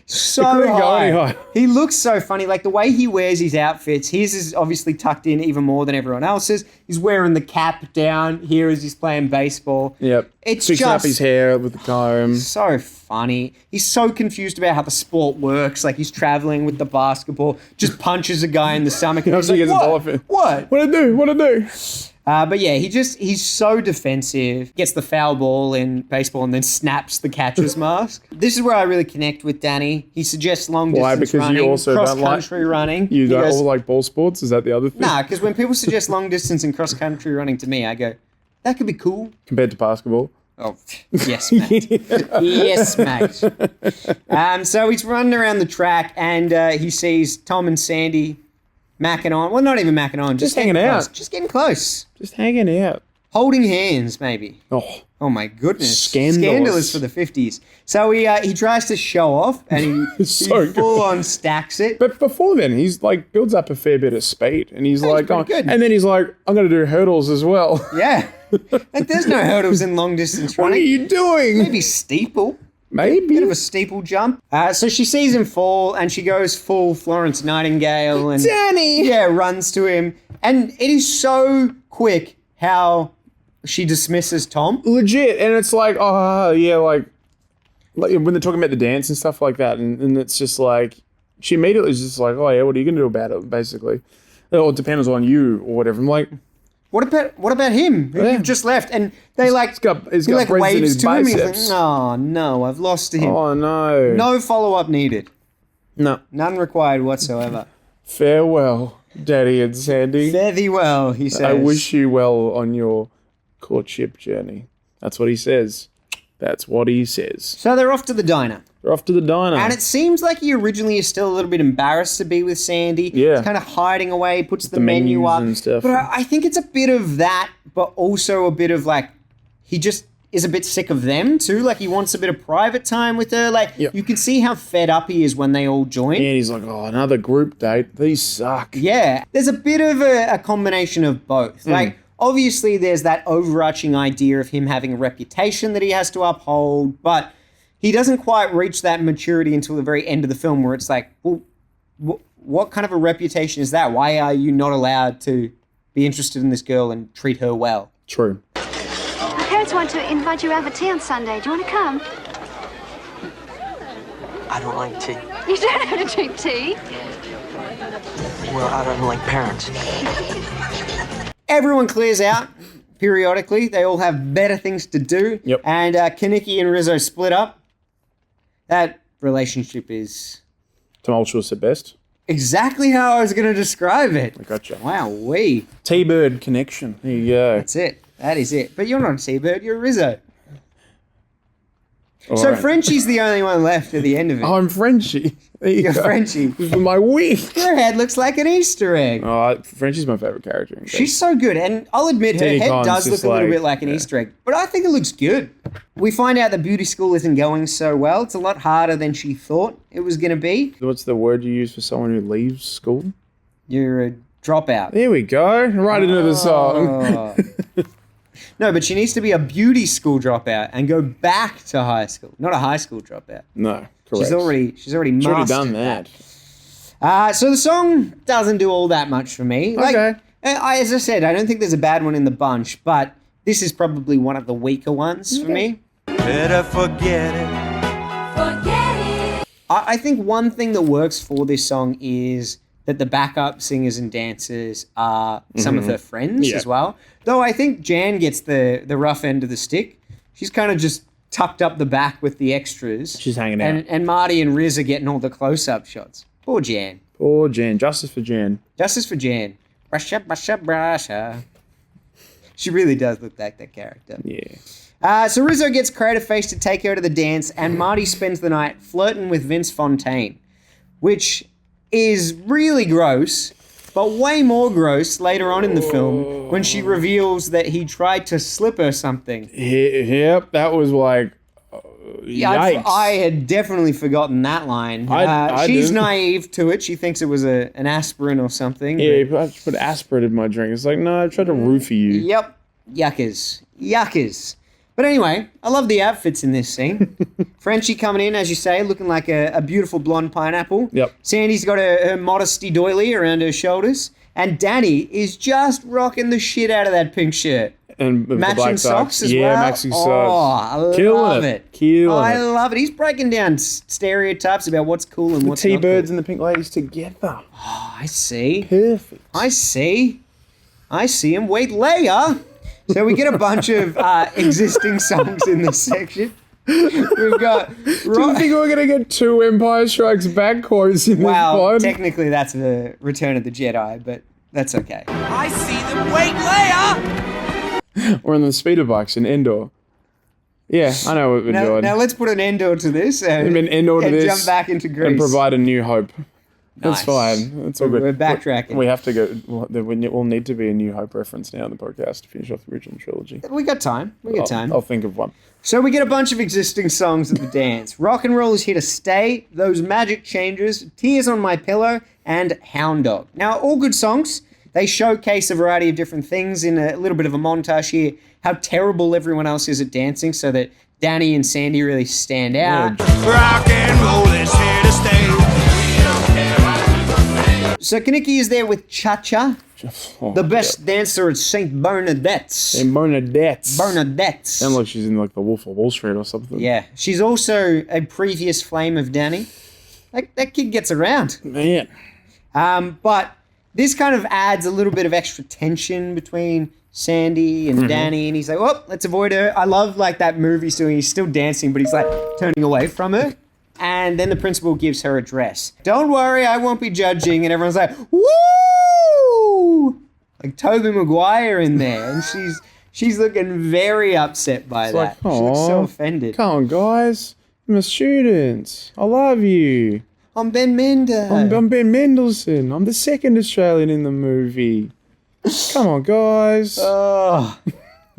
So couldn't go any high. higher. He looks so funny. Like the way he wears his outfits, his is obviously tucked in even more than everyone else's. He's wearing the cap down here as he's playing baseball. Yep. It's fixing just up his hair with the comb. so funny. He's so confused about how the sport works. Like he's traveling with the basketball, just punches a guy in the stomach. And he's He like, gets a dolphin. What? What I do? But yeah, he's so defensive, gets the foul ball in baseball and then snaps the catcher's mask. This is where I really connect with Danny. He suggests long distance Why? Because running, you also don't cross-country running. You He don't goes, all like ball sports? Is that the other thing? Nah, because when people suggest long distance and cross-country running to me, I go, that could be cool. Compared to basketball? Oh, yes, mate. Yes, mate. So he's running around the track and he sees Tom and Sandy macking on. Well, not even macking on. Just hanging close. out. Just getting close. Just hanging out. Holding hands, maybe. Oh my goodness. Scandalous for the 50s. So he tries to show off and he full on stacks it. But before then, he's like builds up a fair bit of speed, and he's like, pretty good. and then he's like, I'm going to do hurdles as well. Yeah. Like there's no hurdles in long distance running. What are you doing? Maybe steeple. Maybe. Bit of a steeple jump. So she sees him fall and she goes full Florence Nightingale and Danny! Yeah, runs to him. And it is so quick how she dismisses Tom. Legit. And it's like, oh, yeah, like when they're talking about the dance and stuff like that, and it's just like, she immediately is just like, oh yeah, what are you going to do about it, basically? It depends on you or whatever. I'm like, what about him? Who you've just left? And they like, he's got he like brains in waves his to him. He's like, biceps. oh no, I've lost him. Oh no. No follow-up needed. No. None required whatsoever. Farewell, Daddy and Sandy. Fare thee well, he says. I wish you well on your courtship journey. That's what he says. That's what he says. So they're off to the diner. They're off to the diner. And it seems like he originally is still a little bit embarrassed to be with Sandy. Yeah. He's kind of hiding away, puts the menus menu up. and stuff. But I think it's a bit of that, but also a bit of like, he just is a bit sick of them too. Like he wants a bit of private time with her. Like you can see how fed up he is when they all join. And he's like, oh, another group date. These suck. Yeah. There's a bit of a combination of both. Like, obviously there's that overarching idea of him having a reputation that he has to uphold, but he doesn't quite reach that maturity until the very end of the film where it's like, well, what kind of a reputation is that? Why are you not allowed to be interested in this girl and treat her well? True. My parents want to invite you out for tea on Sunday. Do you want to come? I don't like tea. You don't have to drink tea. Well, I don't like parents. Everyone clears out periodically. They all have better things to do. Yep. And Kaneki and Rizzo split up. That relationship is Tumultuous at best. exactly how I was going to describe it. I gotcha. Wow-wee. T-Bird connection. There you go. That's it. That is it. But you're not a T-Bird, you're a Rizzo. All So right. Frenchie's the only one left at the end of it. Oh, I'm Frenchie. There you You're go. Frenchie. For my wig. Your head looks like an Easter egg. Oh, Frenchie's my favorite character. She's so good, and I'll admit her Teddy head Khan's does look just a little like- bit like an Easter egg, but I think it looks good. We find out that beauty school isn't going so well. It's a lot harder than she thought it was going to be. What's the word you use for someone who leaves school? You're a dropout. There we go. Right into the song. Oh. No, but she needs to be a beauty school dropout and go back to high school, not a high school dropout. No, correct. She's already She's already mastered done that. So the song doesn't do all that much for me. Okay. As I said, I don't think there's a bad one in the bunch, but this is probably one of the weaker ones for me. Better forget it. I think one thing that works for this song is that the backup singers and dancers are some of her friends as well. Though I think Jan gets the rough end of the stick. She's kind of just tucked up the back with the extras. She's hanging out. And Marty and Riz are getting all the close-up shots. Poor Jan. Poor Jan. Justice for Jan. Justice for Jan. Brusha, brusha, brusha. She really does look like that character. Yeah. So Rizzo gets Creative Face to take her to the dance, and Marty spends the night flirting with Vince Fontaine, which is really gross, but way more gross later on in the film when she reveals that he tried to slip her something. Yep, that was like, yikes. I had definitely forgotten that line. I She's didn't. naive to it. She thinks it was an aspirin or something. Yeah, but- I put aspirin in my drink. It's like, no, I tried to roofie you. Yep. Yuckers. Yuckers. But anyway, I love the outfits in this scene. Frenchie coming in, as you say, looking like a beautiful blonde pineapple. Yep. Sandy's got her modesty doily around her shoulders. And Danny is just rocking the shit out of that pink shirt. And with Matching the black socks as yeah, well. matching socks. Oh, I Killing love it. Killing I it. love it. He's breaking down stereotypes about what's cool and The what's not T-Birds cool. and the Pink Ladies together. Oh, I see. Perfect. I see him. Wait, Leia. So we get a bunch of existing songs in this section. We've got... Do you think we're going to get 2 Empire Strikes Back quotes in this Wow, pod? technically that's the Return of the Jedi, but that's okay. I see them. Wait, Leia! Or on the speeder bikes in Endor. Yeah, I know what we're doing. Now let's put an end to this and jump back into Greece. And provide a new hope. That's Nice. fine. It's all good. We're backtracking. We have to go. There will need to be a New Hope reference now in the podcast to finish off the original trilogy. We got time. I'll think of one. So we get a bunch of existing songs at the dance. Rock and Roll is Here to Stay, Those Magic Changes, Tears on My Pillow, and Hound Dog. Now, all good songs. They showcase a variety of different things in a little bit of a montage here. How terrible everyone else is at dancing so that Danny and Sandy really stand out. Rock and roll is here to stay. So Kaneki is there with Cha-Cha, the best dancer at St. Bernadette's. And Bernadette's. Bernadette's. Sounds like she's in like the Wolf of Wall Street or something. Yeah. She's also a previous flame of Danny. That kid gets around. Man. But this kind of adds a little bit of extra tension between Sandy and Danny, and he's like, "Oh, let's avoid her." I love like that movie doing. He's still dancing, but he's like turning away from her. And then the principal gives her a dress. Don't worry, I won't be judging. And everyone's like, "Woo!" Like Tobey Maguire in there, and she's looking very upset by that. She looks so offended. Come on, guys. I'm a student. I love you. I'm Ben Mender. I'm Ben Mendelsohn. I'm the second Australian in the movie. Come on, guys. I'll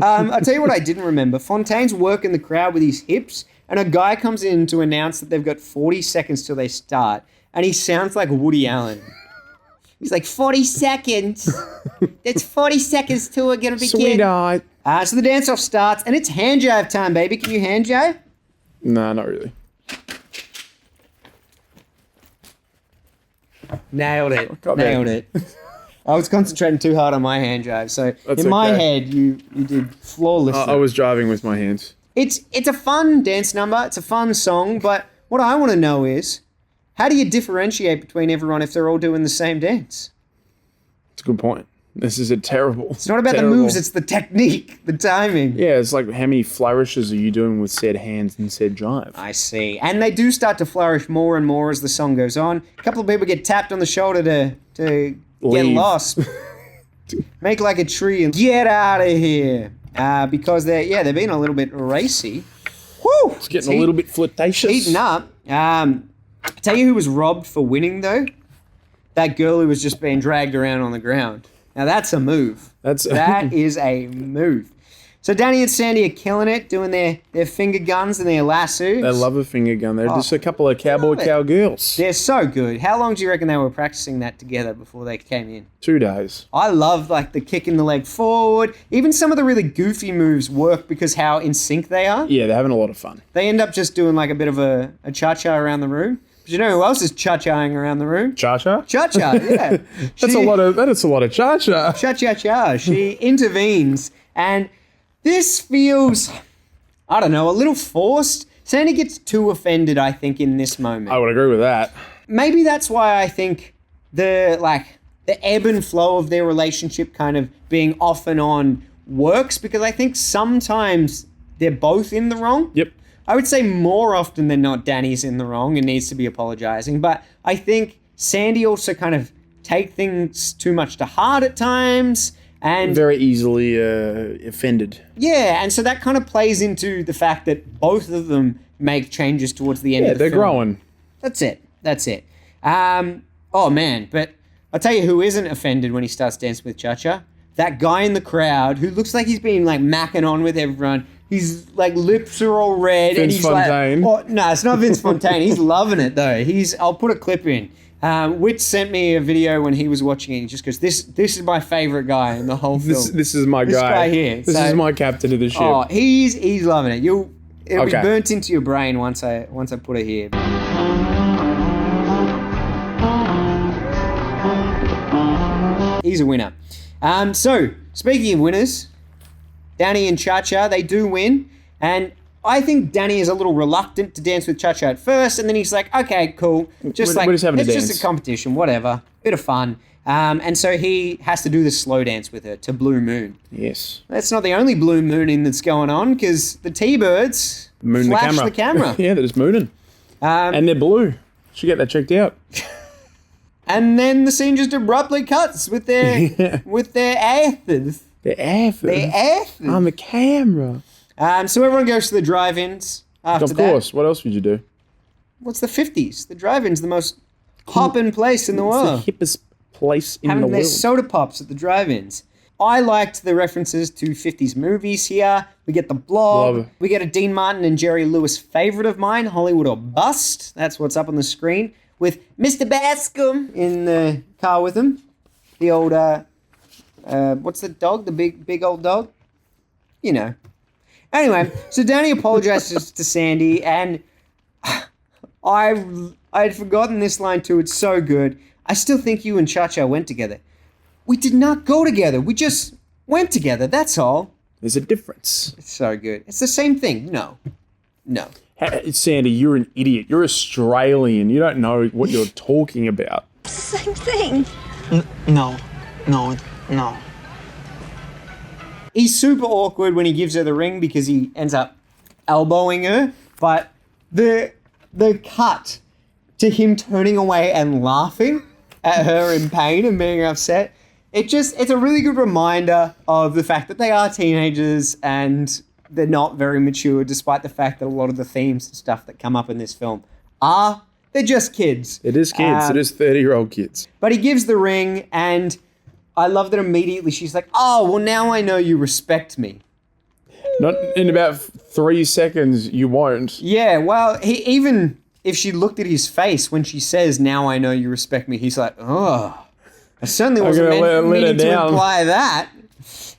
tell you what I didn't remember. Fontaine's working the crowd with his hips, and a guy comes in to announce that they've got 40 seconds till they start, and he sounds like Woody Allen. He's like, 40 seconds. That's 40 seconds till we're going to begin. Sweetheart. So the dance-off starts, and it's hand jive time, baby. Can you hand jive? Nah, not really. Nailed it. Got there. Nailed it. I was concentrating too hard on my hand drive, so That's in my okay. head, you did flawlessly. I was driving with my hands. It's a fun dance number. It's a fun song, but what I want to know is, how do you differentiate between everyone if they're all doing the same dance? It's a good point. This is a terrible. It's not about the moves, it's the technique, the timing. Yeah, it's like how many flourishes are you doing with said hands and said drive? I see. And they do start to flourish more and more as the song goes on. A couple of people get tapped on the shoulder to get Leave. lost. Make like a tree and get out of here. Because they're being a little bit racy. Woo! It's getting a little bit flirtatious. Heating up. I tell you who was robbed for winning though? That girl who was just being dragged around on the ground. Now that's a move. That is a move. So Danny and Sandy are killing it, doing their finger guns and their lasso. They love a finger gun. They're just a couple of cowgirls. They're so good. How long do you reckon they were practicing that together before they came in? 2 days. I love like the kicking the leg forward. Even some of the really goofy moves work because how in sync they are. Yeah, they're having a lot of fun. They end up just doing like a bit of a cha-cha around the room. But you know who else is cha-chaing around the room? Cha-cha? Cha-cha, yeah. That is a lot of cha-cha. Cha-cha-cha. She intervenes and this feels, I don't know, a little forced. Sandy gets too offended, I think, in this moment. I would agree with that. Maybe that's why I think the ebb and flow of their relationship kind of being off and on works, because I think sometimes they're both in the wrong. Yep. I would say more often than not, Danny's in the wrong and needs to be apologizing. But I think Sandy also kind of take things too much to heart at times. And very easily offended. Yeah, and so that kind of plays into the fact that both of them make changes towards the end of the film. Yeah, they're growing. That's it. Oh, man, but I'll tell you who isn't offended when he starts dancing with Cha-Cha. That guy in the crowd who looks like he's been, like, macking on with everyone. His, like, lips are all red. Vince and he's Fontaine. Like, oh, no, it's not Vince Fontaine. He's loving it, though. I'll put a clip in. Whit sent me a video when he was watching it. He just goes, "This is my favorite guy in the whole film. This is my guy. This guy here. This is my captain of the ship." Oh, he's loving it. It'll be burnt into your brain once I put it here. He's a winner. So speaking of winners, Danny and Cha-Cha, they do win, and I think Danny is a little reluctant to dance with Cha-Cha at first, and then he's like, okay, cool. We're just having it's just a competition, whatever. Bit of fun. And so he has to do this slow dance with her to Blue Moon. Yes. That's not the only Blue Mooning that's going on, because the T-Birds flash the camera. Yeah, they're just mooning. And they're blue. Should get that checked out. And then the scene just abruptly cuts with their asses. Their asses? Their asses. On the camera. So everyone goes to the drive-ins after that. Of course. What else would you do? What's the 50s? The drive-in's the most hopping place in the world. It's the hippest place in the Having their world. soda pops at the drive-ins. I liked the references to 50s movies here. We get the Blob. Love it. We get a Dean Martin and Jerry Lewis favorite of mine, Hollywood or Bust. That's what's up on the screen. With Mr. Bascom in the car with him. The old, what's the dog? The big old dog? You know. Anyway, so Danny apologizes to Sandy, and I had forgotten this line too. It's so good. I still think you and Cha-Cha went together. We did not go together. We just went together. That's all. There's a difference. It's so good. It's the same thing. No. Sandy, you're an idiot. You're Australian. You don't know what you're talking about. It's the same thing. No. He's super awkward when he gives her the ring because he ends up elbowing her. But the cut to him turning away and laughing at her in pain and being upset, it's a really good reminder of the fact that they are teenagers and they're not very mature, despite the fact that a lot of the themes and stuff that come up in this film they're just kids. It is kids. It is 30-year-old kids. But he gives the ring, and I love that immediately she's like, oh, well, now I know you respect me. Not in about 3 seconds, you won't. Yeah, well, even if she looked at his face when she says, now I know you respect me, he's like, oh, I certainly wasn't meaning to imply that.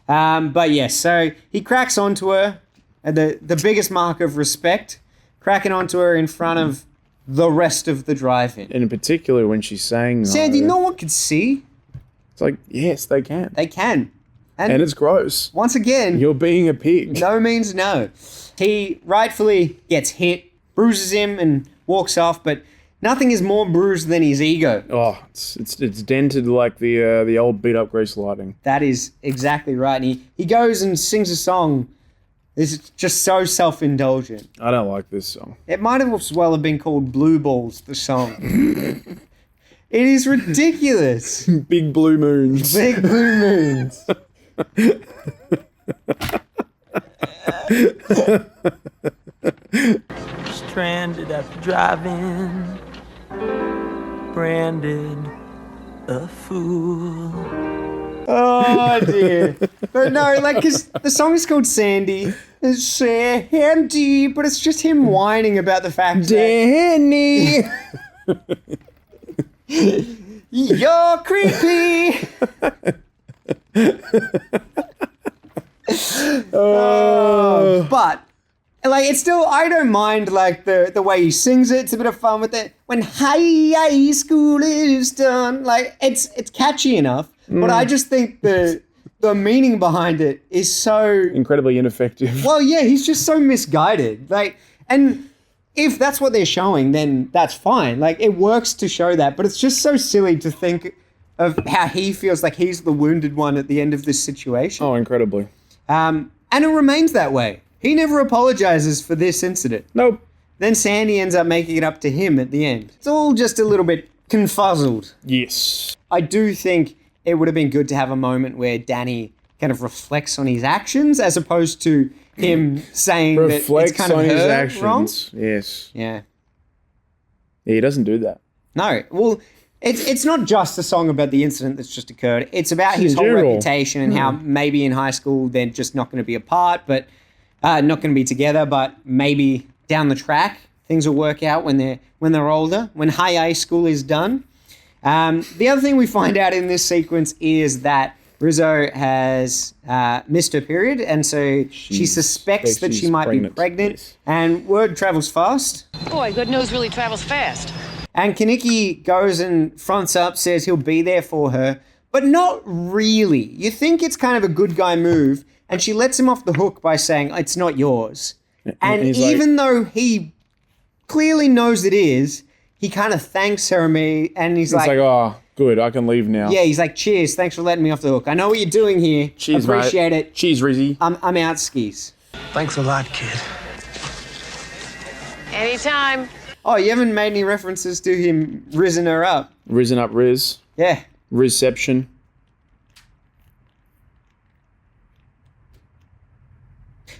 But yes, so he cracks onto her, the biggest mark of respect, cracking onto her in front of the rest of the drive-in. And in particular, when she's saying, Sandy, no one can see. It's like, yes, they can. They can. And it's gross. Once again, you're being a pig. No means no. He rightfully gets hit, bruises him, and walks off, but nothing is more bruised than his ego. Oh, it's dented like the old beat-up grease lighting. That is exactly right. And he goes and sings a song. This is just so self-indulgent. I don't like this song. It might as well have been called Blue Balls, the song. It is ridiculous. Big blue moons. Big blue moons. Stranded at the drive-in, branded a fool. Oh dear. But no, like, cause the song is called Sandy. It's Sandy, but it's just him whining about the fact Danny. You're creepy. But like, it's still, I don't mind like the way he sings it. It's a bit of fun with it. When high school is done, like it's catchy enough. But I just think the meaning behind it is so incredibly ineffective. Well, yeah, he's just so misguided. Like, and if that's what they're showing, then that's fine. Like, it works to show that, but it's just so silly to think of how he feels like he's the wounded one at the end of this situation. Oh, incredibly. And it remains that way. He never apologizes for this incident. Nope. Then Sandy ends up making it up to him at the end. It's all just a little bit confuzzled. Yes. I do think it would have been good to have a moment where Danny kind of reflects on his actions as opposed to him saying that it's kind of on his her actions. wrong. Yes. Yeah. Yeah, he doesn't do that. No. Well, it's not just a song about the incident that's just occurred. It's about his whole general reputation and how maybe in high school they're just not going to be apart, but not going to be together, but maybe down the track things will work out when they're older, when high school is done. The other thing we find out in this sequence is that Rizzo has missed her period, and so she suspects that she might be pregnant, yes. And word travels fast. Boy, good news really travels fast. And Kaneki goes and fronts up, says he'll be there for her, but not really. You think it's kind of a good guy move, and she lets him off the hook by saying, it's not yours. And even though he clearly knows it is, he kind of thanks her and he's like, oh, good, I can leave now. Yeah, he's like, cheers, thanks for letting me off the hook. I know what you're doing here. Cheers, appreciate mate. it. Cheers, Rizzy. I'm out skis. Thanks a lot, kid. Anytime. Oh, you haven't made any references to him rizzing her up. Risen up Riz. Yeah. Rizception.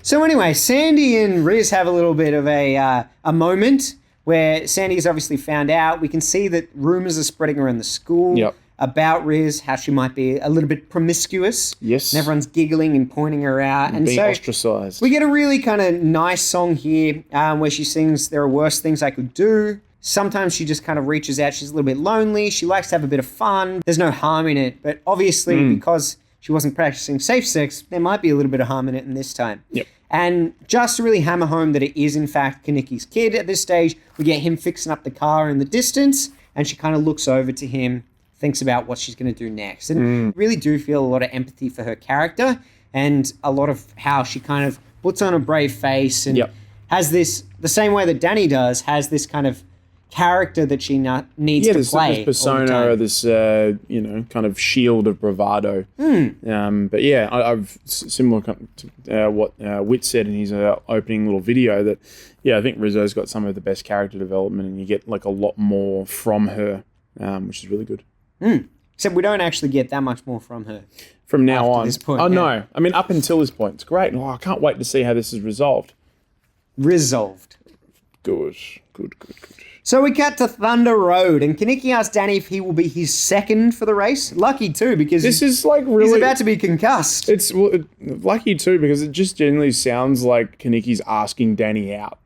So anyway, Sandy and Riz have a little bit of a moment where Sandy's obviously found out. We can see that rumors are spreading around the school about Riz, how she might be a little bit promiscuous. Yes. And everyone's giggling and pointing her out. And being so ostracized. We get a really kind of nice song here where she sings, there are worse things I could do. Sometimes she just kind of reaches out. She's a little bit lonely. She likes to have a bit of fun. There's no harm in it. But obviously, because she wasn't practicing safe sex, there might be a little bit of harm in it in this time. Yep. And just to really hammer home that it is, in fact, Kaneki's kid at this stage, we get him fixing up the car in the distance, and she kind of looks over to him, thinks about what she's going to do next. And really do feel a lot of empathy for her character and a lot of how she kind of puts on a brave face and has this, the same way that Danny does, has this kind of character that she needs to play. This persona, or this kind of shield of bravado. But yeah, I've similar to what Whit said in his opening little video that I think Rizzo's got some of the best character development, and you get like a lot more from her, which is really good. Except we don't actually get that much more from her from now on. This point, no, I mean up until this point, it's great. I can't wait to see how this is resolved. Good. So we cut to Thunder Road, and Kaneki asks Danny if he will be his second for the race. Lucky too, because this is like really, he's about to be concussed. It's lucky too, because it just generally sounds like Kaneki's asking Danny out.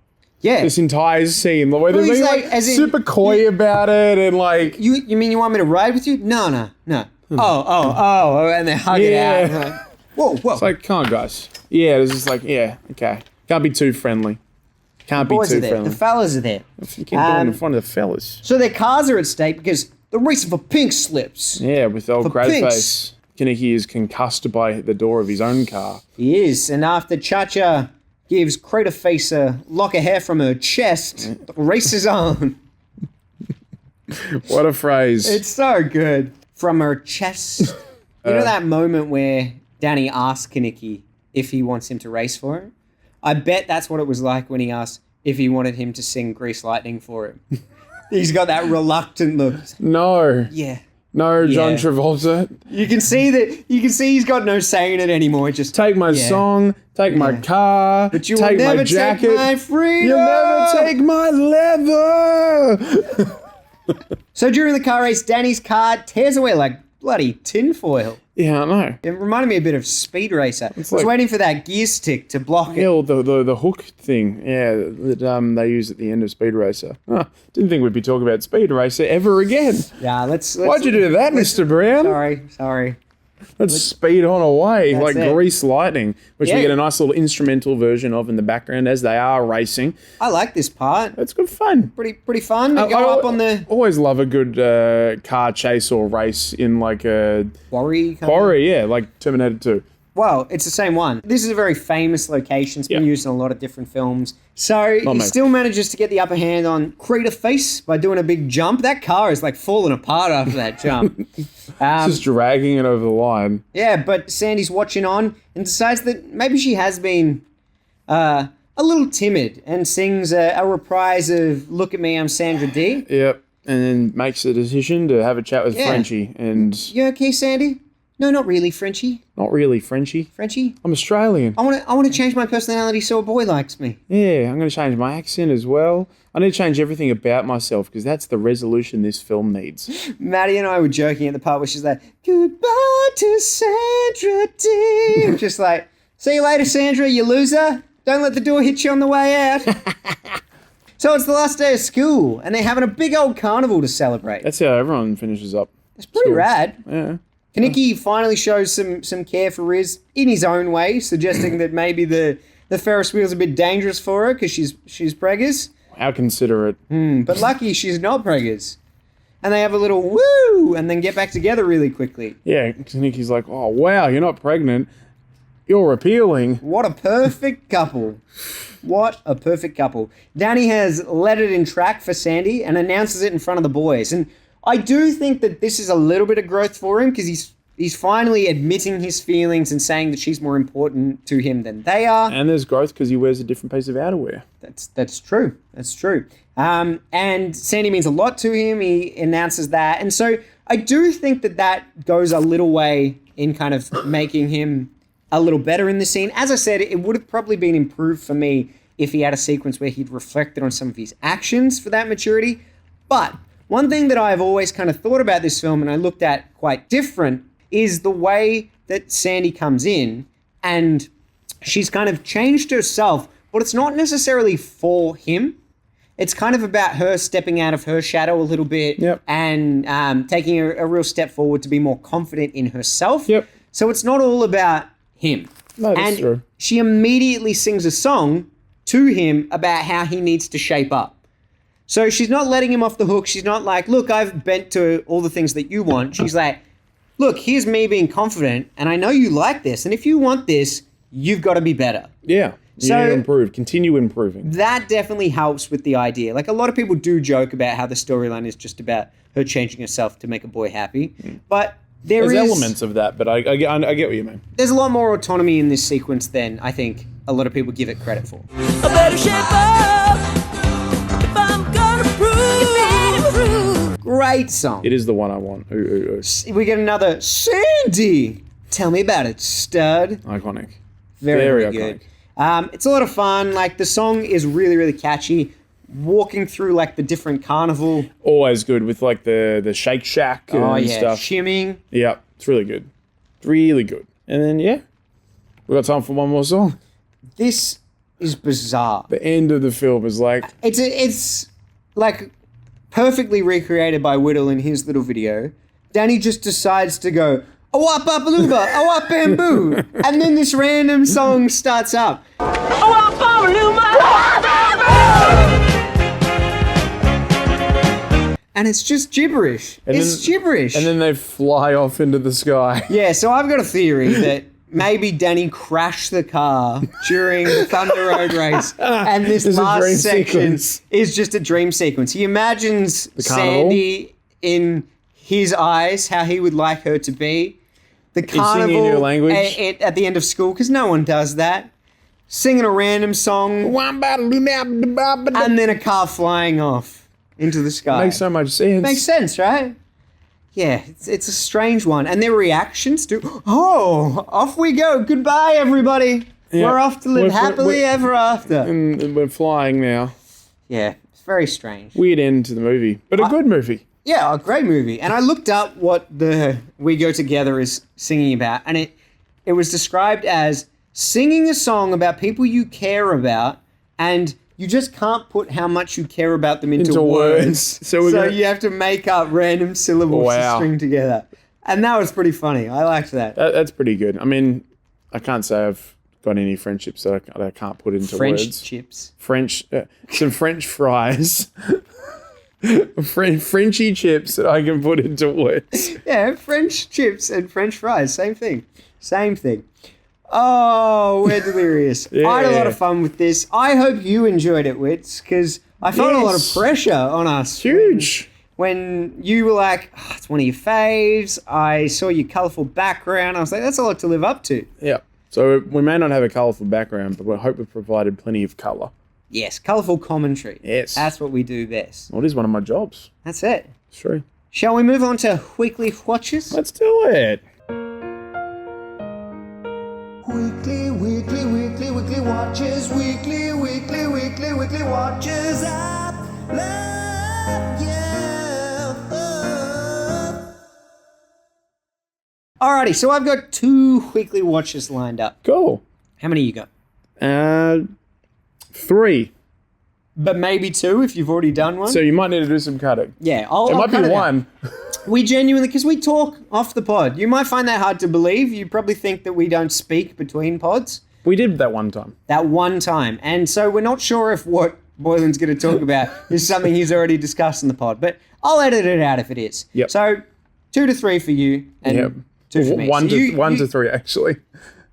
Yeah. This entire scene, the way they're being like super coy about it, and like you mean you want me to ride with you? No. Oh, and they hug it out. Like, whoa. It's like, come on, guys. Yeah, it's just like, okay. Can't be too friendly. Can't The be boys too are there. friendly. The fellas are there. You keep doing in front of the fellas. So their cars are at stake because they're racing for pink slips. Yeah, with old For Greyface. Kinnicky is concussed by the door of his own car. He is, and after Cha-Cha gives Craterface a lock of hair from her chest, the race is on. What a phrase. It's so good. From her chest. You know that moment where Danny asks Kinnicky if he wants him to race for him? I bet that's what it was like when he asked if he wanted him to sing Grease Lightning for him. He's got that reluctant look. No. Yeah. No, John Yeah. Travolta. You can see he's got no say in it anymore. Just Take my song, take my car, but you take will never my jacket. take my freedom. You'll never take my leather. So during the car race, Danny's car tears away like bloody tinfoil. Yeah, I know. It reminded me a bit of Speed Racer. I was like- waiting for that gear stick to block it. Yeah, well, the hook thing, that they use at the end of Speed Racer. Didn't think we'd be talking about Speed Racer ever again. Yeah, let's Why'd you do that, Mr. Brown? Sorry. Let's speed on away, That's like it. Grease Lightning, which Yeah. we get a nice little instrumental version of in the background as they are racing. I like this part. It's good fun. Pretty fun. Go up on the Always love a good car chase or race in like a quarry. quarry, yeah, like Terminator 2. Well, it's the same one. This is a very famous location. It's been Yeah. used in a lot of different films. So he me. still manages to get the upper hand on Craterface by doing a big jump. That car is like falling apart after that jump. Just dragging it over the line. Yeah, but Sandy's watching on and decides that maybe she has been a little timid and sings a reprise of Look at Me, I'm Sandra D. Yep. And then makes a decision to have a chat with Yeah. Frenchie. And You okay, Sandy? No, not really, Frenchie. not really Frenchie. Frenchie? I'm Australian. I want to change my personality so a boy likes me. Yeah, I'm going to change my accent as well. I need to change everything about myself because that's the resolution this film needs. Maddie and I were joking at the part where she's like, goodbye to Sandra D. I'm just like, see you later, Sandra, you loser. Don't let the door hit you on the way out. So it's the last day of school, and they're having a big old carnival to celebrate. That's how everyone finishes up. It's pretty rad. Yeah. Kinnicky finally shows some care for Riz in his own way, suggesting that maybe the Ferris wheel's a bit dangerous for her because she's preggers. How considerate. But lucky she's not preggers. And they have a little woo and then get back together really quickly. Yeah, Nicky's like, oh, wow, you're not pregnant. You're appealing. What a perfect couple. What a perfect couple. Danny has let it in track for Sandy and announces it in front of the boys. And I do think that this is a little bit of growth for him because he's finally admitting his feelings and saying that she's more important to him than they are. And there's growth because he wears a different piece of outerwear. That's true. That's true. And Sandy means a lot to him. He announces that. And so I do think that goes a little way in kind of making him a little better in the scene. As I said, it would have probably been improved for me if he had a sequence where he'd reflected on some of his actions for that maturity. But one thing that I've always kind of thought about this film and I looked at quite different is the way that Sandy comes in and she's kind of changed herself, but it's not necessarily for him. It's kind of about her stepping out of her shadow a little bit and taking a real step forward to be more confident in herself. Yep. So it's not all about him. No, that's true. She immediately sings a song to him about how he needs to shape up. So she's not letting him off the hook. She's not like, look, I've bent to all the things that you want. She's like, look, here's me being confident, and I know you like this, and if you want this, you've got to be better. Yeah. You need to improve. Continue improving. That definitely helps with the idea. Like, a lot of people do joke about how the storyline is just about her changing herself to make a boy happy. But There's elements of that, but I get what you mean. There's a lot more autonomy in this sequence than I think a lot of people give it credit for. I better shape up if I'm gonna prove. Great song. It is the one I want. Ooh. We get another Sandy. Tell me about it, stud. Iconic. Very iconic. good. It's a lot of fun. Like, the song is really, really catchy. Walking through like the different carnival. Always good with like the Shake Shack and stuff. Shimming. Yeah, it's really good. Really good. And then we got time for one more song. This is bizarre. The end of the film is like it's like perfectly recreated by Whittle in his little video. Danny just decides to go awap babalooba, awap bamboo, and then this random song starts up. Oh, I'm and it's just gibberish. It's gibberish. And then they fly off into the sky. Yeah, so I've got a theory that maybe Danny crashed the car during the Thunder Road race, and this last section is just a dream sequence. He imagines Sandy in his eyes, how he would like her to be. The carnival in your language? At the end of school, because no one does that. Singing a random song, and then a car flying off into the sky. Makes so much sense. Makes sense, right? Yeah, it's a strange one. And their reactions to, oh, off we go. Goodbye, everybody. Yeah. We're off to live happily ever after. And we're flying now. Yeah, it's very strange. Weird end to the movie, but a good movie. Yeah, a great movie. And I looked up what the We Go Together is singing about, and it was described as singing a song about people you care about, and you just can't put how much you care about them into words. So you have to make up random syllables to string together. And that was pretty funny. I liked that. That's pretty good. I mean, I can't say I've got any friendships that I can't put into words. Some French fries. Frenchy chips that I can put into words. Yeah, French chips and French fries. Same thing. Oh, we're delirious. Yeah. I had a lot of fun with this. I hope you enjoyed it, Wits, because I felt a lot of pressure on us. Huge. When you were like, oh, it's one of your faves, I saw your colourful background. I was like, that's a lot to live up to. Yeah. So we may not have a colourful background, but we hope we've provided plenty of colour. Yes, colourful commentary. Yes. That's what we do best. Well, it is one of my jobs. That's it. It's true. Shall we move on to weekly watches? Let's do it. Weekly watches. Weekly watches. I love you. Alrighty, so I've got 2 weekly watches lined up. Cool. How many you got? 3. But maybe 2 if you've already done one. So you might need to do some cutting. Yeah, It might be 1. We genuinely, because we talk off the pod. You might find that hard to believe. You probably think that we don't speak between pods. We did that one time. And so we're not sure if what Boylan's going to talk about is something he's already discussed in the pod. But I'll edit it out if it is. Yep. So 2 to 3 for you and 2 for me. 1 to 3, actually.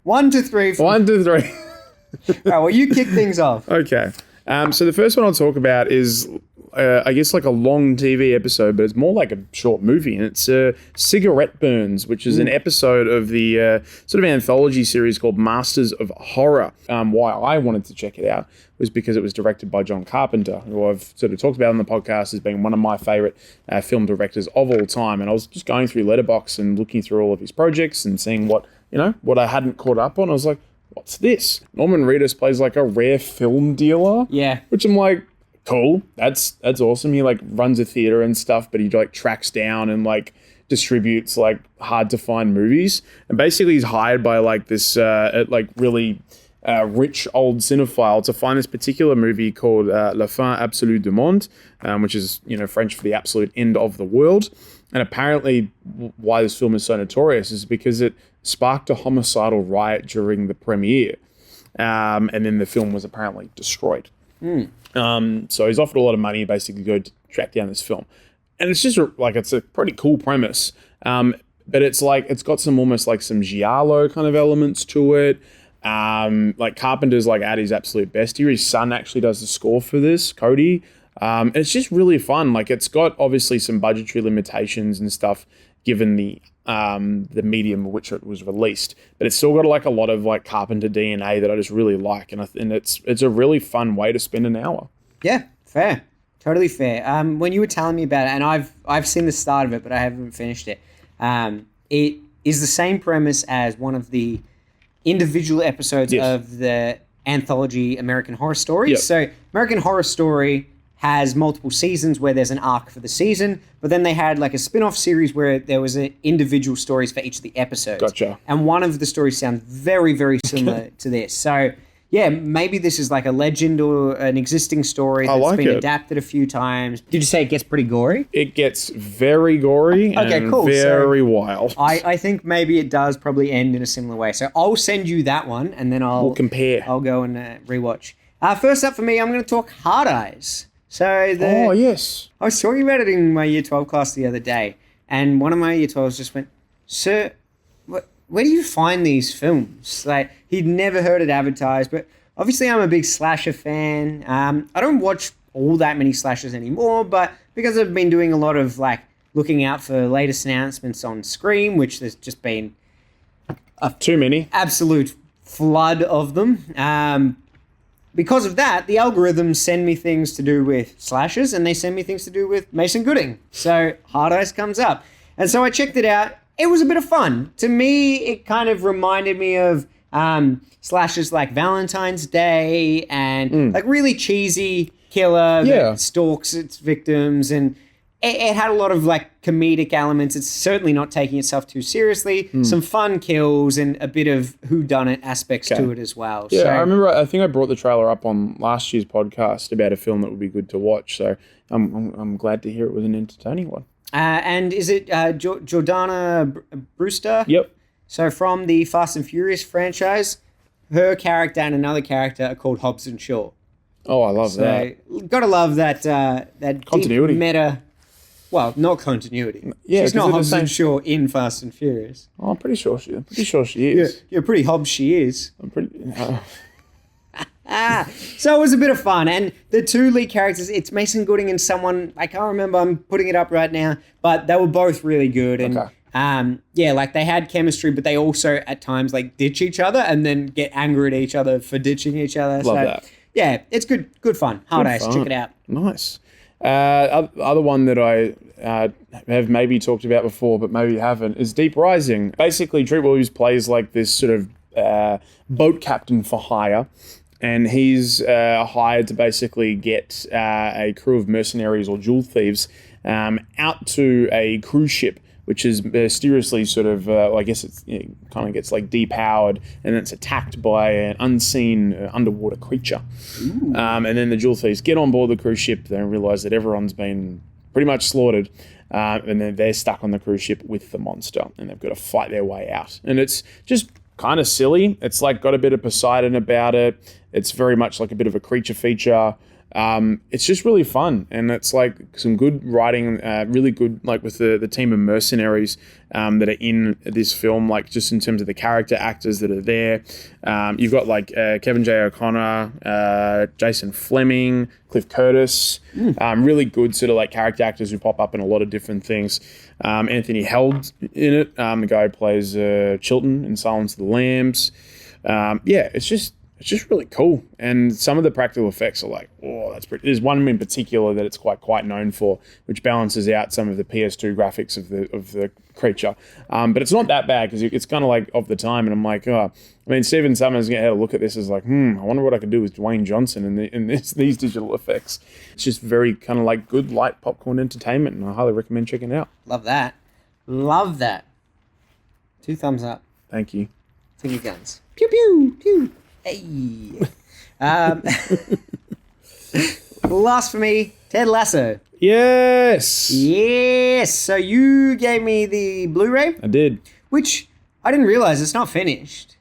1 to 3 for 1 to 3. All right, well, you kick things off. Okay. So the first one I'll talk about is, I guess, like a long TV episode, but it's more like a short movie, and it's Cigarette Burns, which is an episode of the sort of anthology series called Masters of Horror. Why I wanted to check it out was because it was directed by John Carpenter, who I've sort of talked about on the podcast as being one of my favorite film directors of all time. And I was just going through Letterboxd and looking through all of his projects and seeing what I hadn't caught up on. I was like, what's this? Norman Reedus plays like a rare film dealer. Yeah. Which I'm like, cool. That's awesome. He like runs a theater and stuff, but he like tracks down and like distributes like hard to find movies. And basically he's hired by like this like really rich old cinephile to find this particular movie called La Fin Absolue du Monde, which is, French for the absolute end of the world. And apparently why this film is so notorious is because it sparked a homicidal riot during the premiere. And then the film was apparently destroyed. So he's offered a lot of money to basically go track down this film. And it's just like, it's a pretty cool premise. But it's like, it's got some almost like some giallo kind of elements to it. Like Carpenter's like at his absolute best here. His son actually does the score for this, Cody. And it's just really fun. Like it's got obviously some budgetary limitations and stuff given the medium in which it was released, but it's still got like a lot of like Carpenter DNA that I just really like, and it's a really fun way to spend an hour. Yeah, fair, totally fair. When you were telling me about it, and I've seen the start of it, but I haven't finished it. It is the same premise as one of the individual episodes of the anthology American Horror Story. Yep. So American Horror Story has multiple seasons where there's an arc for the season, but then they had like a spin-off series where there was individual stories for each of the episodes. Gotcha. And one of the stories sounds very, very similar to this. So yeah, maybe this is like a legend or an existing story that's been adapted a few times. Did you say it gets pretty gory? It gets very gory and very wild. I think maybe it does probably end in a similar way. So I'll send you that one and then we'll compare. I'll go and rewatch. First up for me, I'm going to talk Hard Eyes. So Oh, yes. I was talking about it in my Year 12 class the other day, and one of my Year 12s just went, "Sir, where do you find these films?" Like, he'd never heard it advertised, but obviously I'm a big slasher fan. I don't watch all that many slashers anymore, but because I've been doing a lot of, like, looking out for latest announcements on Scream, which there's just been too many. Absolute flood of them. Because of that, the algorithms send me things to do with slashers, and they send me things to do with Mason Gooding. So Hard Eyes comes up. And so I checked it out. It was a bit of fun. To me, it kind of reminded me of slashers like Valentine's Day and like really cheesy killer that stalks its victims, and it had a lot of like comedic elements. It's certainly not taking itself too seriously. Some fun kills and a bit of whodunit aspects to it as well. Yeah, so, I remember. I think I brought the trailer up on last year's podcast about a film that would be good to watch. So I'm glad to hear it was an entertaining one. And is it Jordana Brewster? Yep. So from the Fast and Furious franchise, her character and another character are called Hobbs and Shaw. Oh, I love that. Gotta love that that Continuity. deep meta. Well, not continuity. Yeah, she's not 'cause Hobbs they're the and Shaw in Fast and Furious. Oh, I'm pretty sure she is. You're pretty Hobbs she is. I'm pretty. So it was a bit of fun. And the two lead characters, it's Mason Gooding and someone, I can't remember, I'm putting it up right now, but they were both really good. And like they had chemistry, but they also at times like ditch each other and then get angry at each other for ditching each other. Love that. Yeah, it's good fun. Hard Eyes, check it out. Nice. Other one that I have maybe talked about before, but maybe haven't, is Deep Rising. Basically, Treat Williams plays like this sort of boat captain for hire, and he's hired to basically get a crew of mercenaries or jewel thieves out to a cruise ship, which is mysteriously sort of, I guess it kind of gets like depowered, and then it's attacked by an unseen underwater creature. And then the jewel thieves get on board the cruise ship, they realise that everyone's been pretty much slaughtered, and then they're stuck on the cruise ship with the monster, and they've got to fight their way out. And it's just kind of silly. It's like got a bit of Poseidon about it. It's very much like a bit of a creature feature. It's just really fun, and it's like some good writing, really good, like with the team of mercenaries that are in this film, like just in terms of the character actors that are there. You've got like Kevin J. O'Connor, Jason Fleming, Cliff Curtis, really good sort of like character actors who pop up in a lot of different things. Anthony Held in it, the guy who plays Chilton in Silence of the Lambs. It's just really cool, and some of the practical effects are like, oh, that's pretty. There's one in particular that it's quite known for, which balances out some of the PS2 graphics of the creature. But it's not that bad because it's kind of like of the time, and I'm like, oh, I mean, Stephen Summers had a look at this as like, I wonder what I could do with Dwayne Johnson in these digital effects. It's just very kind of like good light popcorn entertainment, and I highly recommend checking it out. Love that. 2 thumbs up. Thank you. Finger guns. Pew pew pew. Hey. Last for me, Ted Lasso. Yes. So you gave me the Blu-ray? I did. Which I didn't realize it's not finished.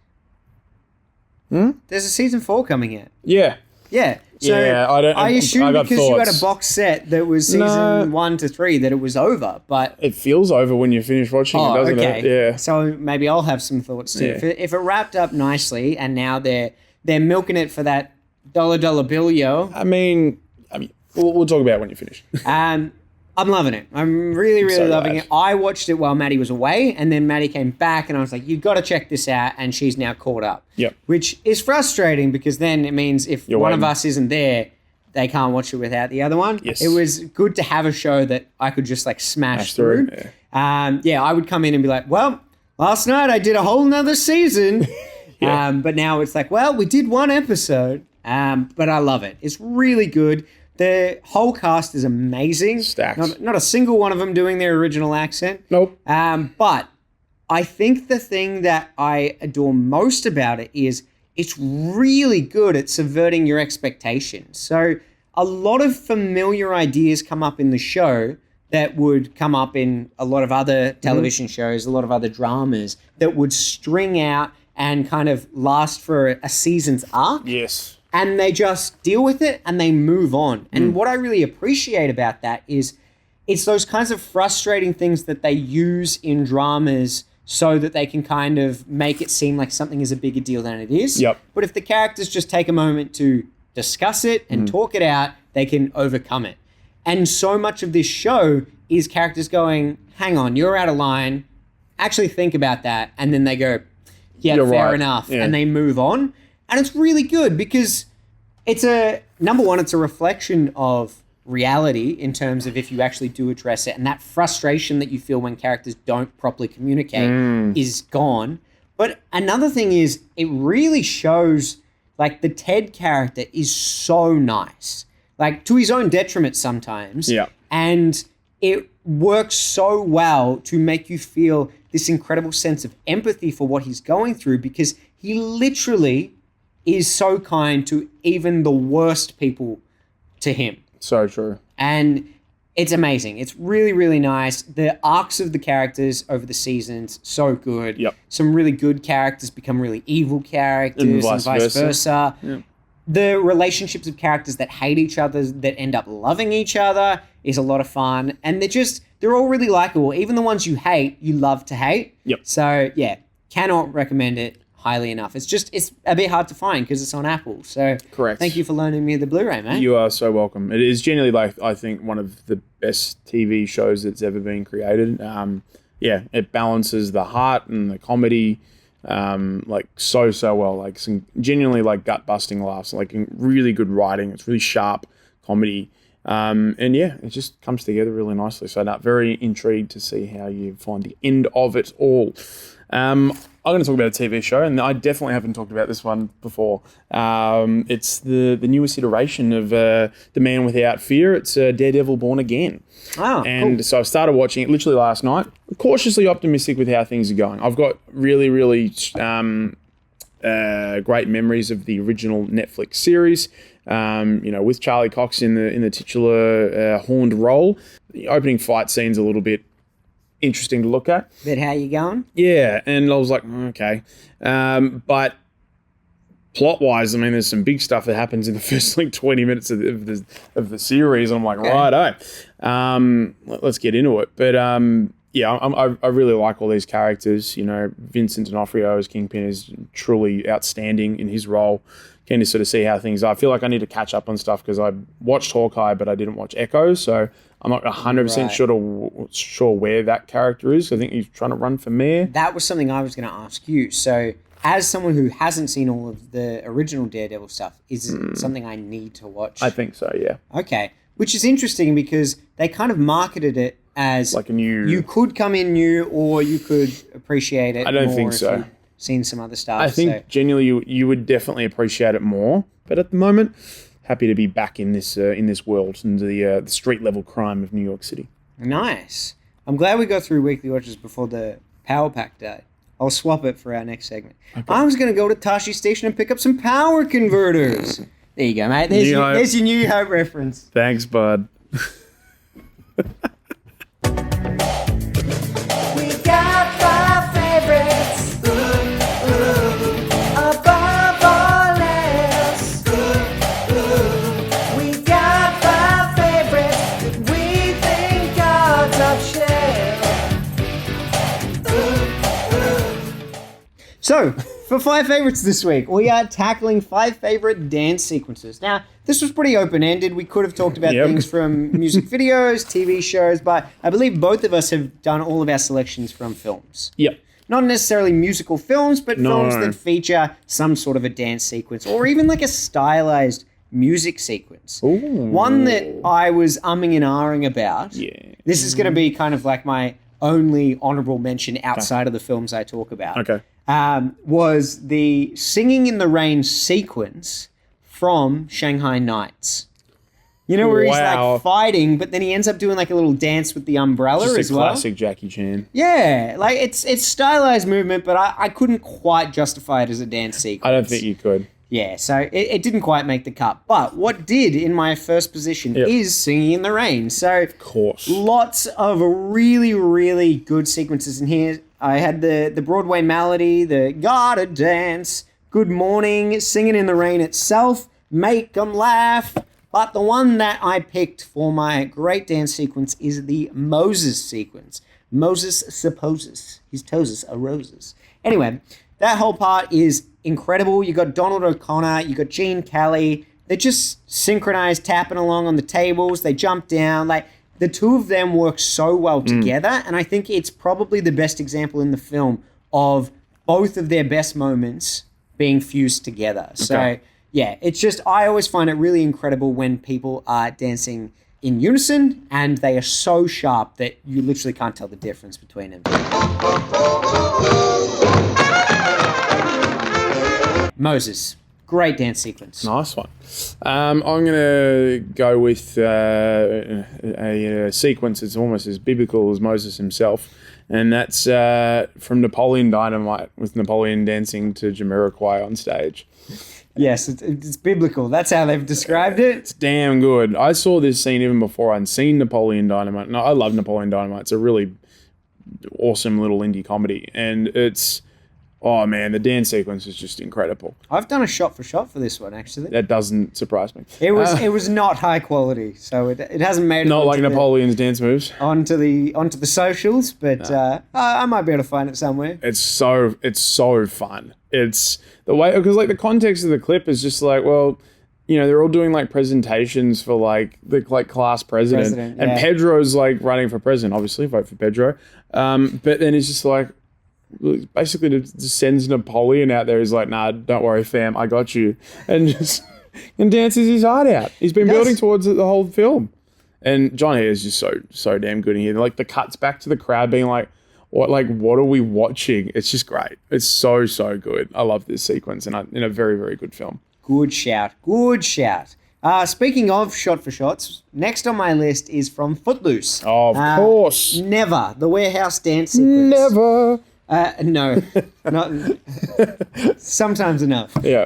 There's a season 4 coming out. Yeah. So I assumed because you had a box set that was season 1 to 3 that it was over, but it feels over when you finish watching it, doesn't it? Yeah. So maybe I'll have some thoughts too. Yeah. If it wrapped up nicely and now they're milking it for that dollar bill, yo. I mean, we'll talk about it when you finish. I'm loving it. I'm really So loving glad. it. I watched it while Maddie was away, and then Maddie came back, and I was like, "You got to check this out." And she's now caught up. Yep. Which is frustrating because then it means if You're one of waiting. us isn't there, they can't watch it without the other one. Yes. It was good to have a show that I could just like smash through. Yeah. I would come in and be like, "Well, last night I did a whole nother season." But now it's like, well, we did one episode, but I love it. It's really good. The whole cast is amazing. Stacked. Not a single one of them doing their original accent. Nope. But I think the thing that I adore most about it is it's really good at subverting your expectations. So a lot of familiar ideas come up in the show that would come up in a lot of other television shows, a lot of other dramas that would string out and kind of last for a season's arc. Yes. and they just deal with it and they move on. And what I really appreciate about that is it's those kinds of frustrating things that they use in dramas so that they can kind of make it seem like something is a bigger deal than it is. Yep. But if the characters just take a moment to discuss it and talk it out, they can overcome it. And so much of this show is characters going, hang on, you're out of line. Actually think about that. And then they go, yeah, You're fair right. enough. Yeah. And they move on. And it's really good because it's number one, it's a reflection of reality in terms of if you actually do address it, and that frustration that you feel when characters don't properly communicate is gone. But another thing is it really shows like the Ted character is so nice, like to his own detriment sometimes. Yeah. And it works so well to make you feel this incredible sense of empathy for what he's going through, because he literally is so kind to even the worst people to him. So true. And it's amazing. It's really, really nice. The arcs of the characters over the seasons, so good. Yep. Some really good characters become really evil characters and vice versa. Yep. The relationships of characters that hate each other that end up loving each other is a lot of fun. And they're all really likable. Even the ones you hate, you love to hate. Yep. So yeah, cannot recommend it highly enough. It's a bit hard to find because it's on Apple. So Correct. Thank you for loaning me the Blu-ray, mate. You are so welcome. It is genuinely, like, I think one of the best TV shows that's ever been created. It balances the heart and the comedy like so well. Like some genuinely like gut-busting laughs, like really good writing. It's really sharp comedy. It just comes together really nicely. So I'm very intrigued to see how you find the end of it all. I'm going to talk about a TV show, and I definitely haven't talked about this one before. It's the newest iteration of The Man Without Fear. It's Daredevil Born Again. So I started watching it literally last night. I'm cautiously optimistic with how things are going. I've got really, really great memories of the original Netflix series. With Charlie Cox in the titular horned role. The opening fight scene's a little bit interesting to look at. But how you going? Yeah, and I was like, okay. But plot-wise, I mean, there's some big stuff that happens in the first like 20 minutes of the series. And I'm like, righto. Let's get into it. But I really like all these characters. You know, Vincent D'Onofrio as Kingpin is truly outstanding in his role. Keen to sort of see how things are. I feel like I need to catch up on stuff because I watched Hawkeye, but I didn't watch Echo, so I'm not 100% sure where that character is. I think he's trying to run for mayor. That was something I was going to ask you. So, as someone who hasn't seen all of the original Daredevil stuff, is it something I need to watch? I think so, yeah. Okay, which is interesting because they kind of marketed it as like a new. You could come in new, or you could appreciate it. I don't more think if so. you'd seen some other stuff. I think genuinely you would definitely appreciate it more, but at the moment, happy to be back in this world and the street level crime of New York City. Nice. I'm glad we got through weekly watches before the Power Pack Day. I'll swap it for our next segment. Okay. I was going to go to Tashi Station and pick up some power converters. There you go, mate. There's your New Hope reference. Thanks, bud. We got 5 favorites. Above all else. We got 5 favorites that we think are top shelf. So, for 5 favorites this week, we are tackling 5 favorite dance sequences. Now, this was pretty open-ended. We could have talked about things from music videos, TV shows, but I believe both of us have done all of our selections from films. Yep. Not necessarily musical films, but films that feature some sort of a dance sequence or even like a stylized music sequence. Ooh. One that I was umming and ahhing about. Yeah. This is going to be kind of like my only honorable mention outside of the films I talk about. Okay. Was the Singing in the Rain sequence from Shanghai Nights. You know, where he's like fighting, but then he ends up doing like a little dance with the umbrella Just as a well. classic Jackie Chan. Yeah, like it's stylized movement, but I couldn't quite justify it as a dance sequence. I don't think you could. Yeah, so it didn't quite make the cut. But what did in my first position is Singing in the Rain. So of course, lots of really, really good sequences in here. I had the Broadway melody, the Gotta Dance, Good Morning, Singing in the Rain itself, make them laugh. But the one that I picked for my great dance sequence is the Moses sequence. Moses supposes his toes are roses. Anyway, that whole part is incredible. You got Donald O'Connor, you got Gene Kelly. They're just synchronized, tapping along on the tables. They jump down. Like, the two of them work so well together, and I think it's probably the best example in the film of both of their best moments being fused together. So, yeah, it's just, I always find it really incredible when people are dancing in unison, and they are so sharp that you literally can't tell the difference between them. Moses. Great dance sequence. Nice one. I'm going to go with a sequence that's almost as biblical as Moses himself, and that's from Napoleon Dynamite, with Napoleon dancing to Jamiroquai on stage. Yes, it's biblical. That's how they've described it. It's damn good. I saw this scene even before I'd seen Napoleon Dynamite. No, I love Napoleon Dynamite. It's a really awesome little indie comedy, and it's... Oh, man, the dance sequence is just incredible. I've done a shot for shot for this one, actually. That doesn't surprise me. It was not high quality, so it hasn't made it not like Napoleon's dance moves onto the socials, but I might be able to find it somewhere. It's so fun. It's the way, because like the context of the clip is just like, well, you know, they're all doing like presentations for like the class president and Pedro's like running for president. Obviously, vote for Pedro. But then it's just like, basically just sends Napoleon out there. He's like, nah, don't worry, fam, I got you. And just and dances his heart out. He's been building towards it the whole film. And John Hare is just so damn good in here. Like the cuts back to the crowd being like, what are we watching? It's just great. It's so good. I love this sequence and in a very, very good film. Good shout. Speaking of shot for shots, next on my list is from Footloose. Oh, of course. Never. The warehouse dance sequence. Never. No, not sometimes enough. Yeah.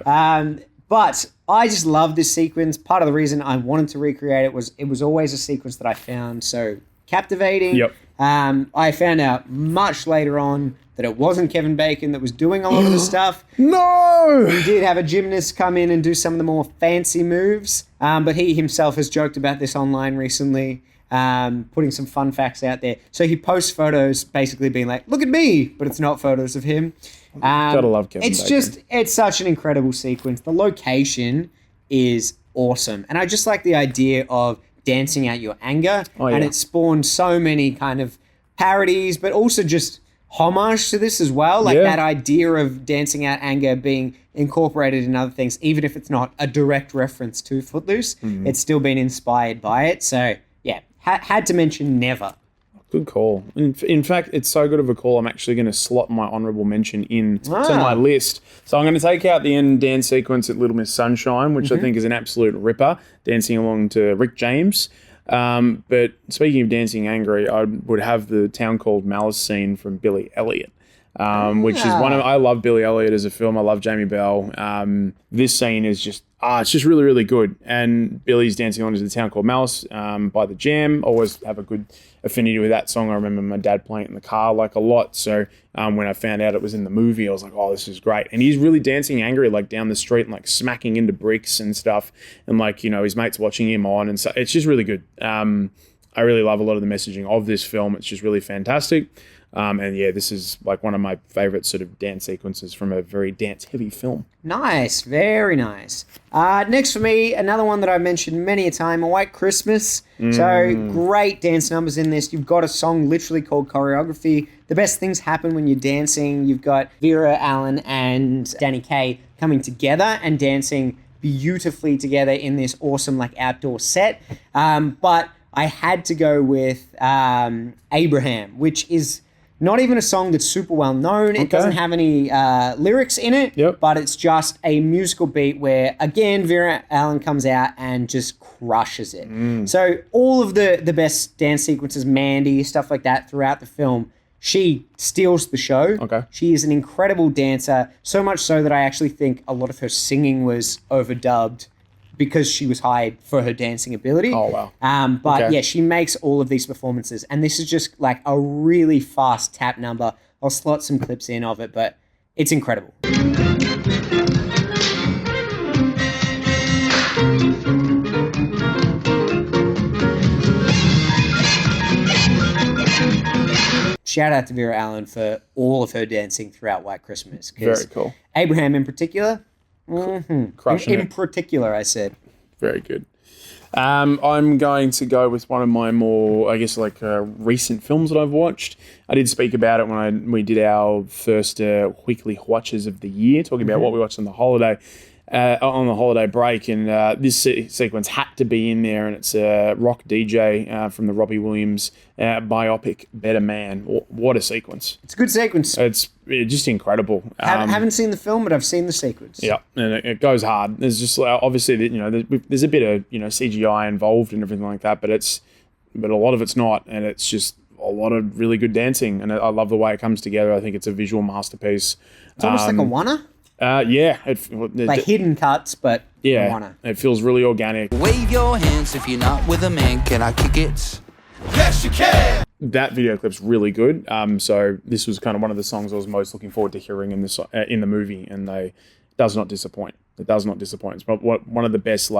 But I just love this sequence. Part of the reason I wanted to recreate it was always a sequence that I found so captivating. Yep. I found out much later on that it wasn't Kevin Bacon that was doing a lot of the stuff. No! He did have a gymnast come in and do some of the more fancy moves, but he himself has joked about this online recently. Putting some fun facts out there. So he posts photos basically being like, look at me, but it's not photos of him. Gotta love Kevin Bacon. It's such an incredible sequence. The location is awesome. And I just like the idea of dancing out your anger. And it spawned so many kind of parodies, but also just homage to this as well. Like that idea of dancing out anger being incorporated in other things, even if it's not a direct reference to Footloose, it's still been inspired by it. So yeah, had to mention Never. Good call. In fact, it's so good of a call, I'm actually going to slot my honourable mention in to my list. So I'm going to take out the end dance sequence at Little Miss Sunshine, which I think is an absolute ripper, dancing along to Rick James. But speaking of dancing angry, I would have the Town Called Malice scene from Billy Elliot. Which is I love Billy Elliot as a film. I love Jamie Bell. This scene is just, it's just really, really good. And Billy's dancing on to The Town Called Malice by The Jam. Always have a good affinity with that song. I remember my dad playing it in the car like a lot. So when I found out it was in the movie, I was like, oh, this is great. And he's really dancing angry, like down the street and like smacking into bricks and stuff. And like, you know, his mates watching him on. And so it's just really good. I really love a lot of the messaging of this film. It's just really fantastic. And yeah, this is like one of my favorite sort of dance sequences from a very dance-heavy film. Nice, very nice. Next for me, another one that I've mentioned many a time, A White Christmas. So great dance numbers in this. You've got a song literally called Choreography. The best things happen when you're dancing. You've got Vera Allen and Danny Kaye coming together and dancing beautifully together in this awesome like outdoor set. But I had to go with Abraham, which is not even a song that's super well known. It doesn't have any lyrics in it, but it's just a musical beat where, again, Vera Allen comes out and just crushes it. So all of the best dance sequences, Mandy, stuff like that throughout the film, she steals the show. She is an incredible dancer, so much so that I actually think a lot of her singing was overdubbed because she was hired for her dancing ability. Oh, wow. But yeah, she makes all of these performances. And this is just like a really fast tap number. I'll slot some clips in of it, but it's incredible. shout out to Vera Allen for all of her dancing throughout White Christmas. Very cool. Abraham in particular, Crushing in it. particular, I said. Very good. I'm going to go with one of my more, I guess, recent films that I've watched. I did speak about it when we did our first weekly watches of the year, talking about what we watched on the holiday break, and this sequence had to be in there, and it's Rock DJ from the Robbie Williams biopic Better Man. What a sequence. It's a good sequence. It's just incredible. Haven't seen the film, but I've seen the sequence. Yeah, and it goes hard. There's just obviously there's a bit of CGI involved and everything like that, but a lot of it's not, and it's just a lot of really good dancing, and I love the way it comes together. I think it's a visual masterpiece. It's almost like a wanna. Yeah. Like hidden cuts, but yeah, a wanna. It feels really organic. Wave your hands if you're not with a man. Can I kick it? Yes, you can. That video clip's really good. So this was kind of one of the songs I was most looking forward to hearing in the movie, and it does not disappoint. It does not disappoint. It's probably one of the best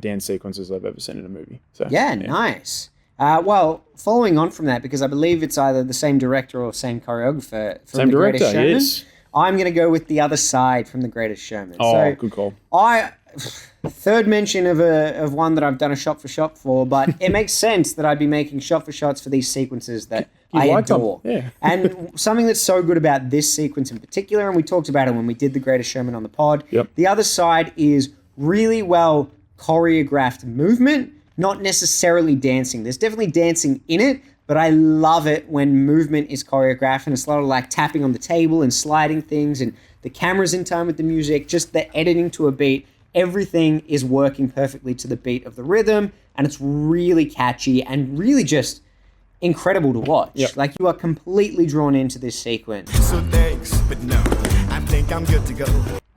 dance sequences I've ever seen in a movie. So yeah. Nice. Well, following on from that, because I believe it's either the same director or same choreographer from The Greatest Showman. Yes. I'm going to go with The Other Side from The Greatest Showman. Oh, good call. Third mention of one that I've done a shot for shot for, but it makes sense that I'd be making shot for shots for these sequences that I adore. Yeah. And something that's so good about this sequence in particular, and we talked about it when we did The Greatest Showman on the pod, The Other Side is really well choreographed movement, not necessarily dancing. There's definitely dancing in it, but I love it when movement is choreographed, and it's a lot of tapping on the table and sliding things, and the camera's in time with the music, just the editing to a beat. Everything is working perfectly to the beat of the rhythm, and it's really catchy and really just incredible to watch. Yep. You are completely drawn into this sequence. So thanks, but no, I think I'm good to go.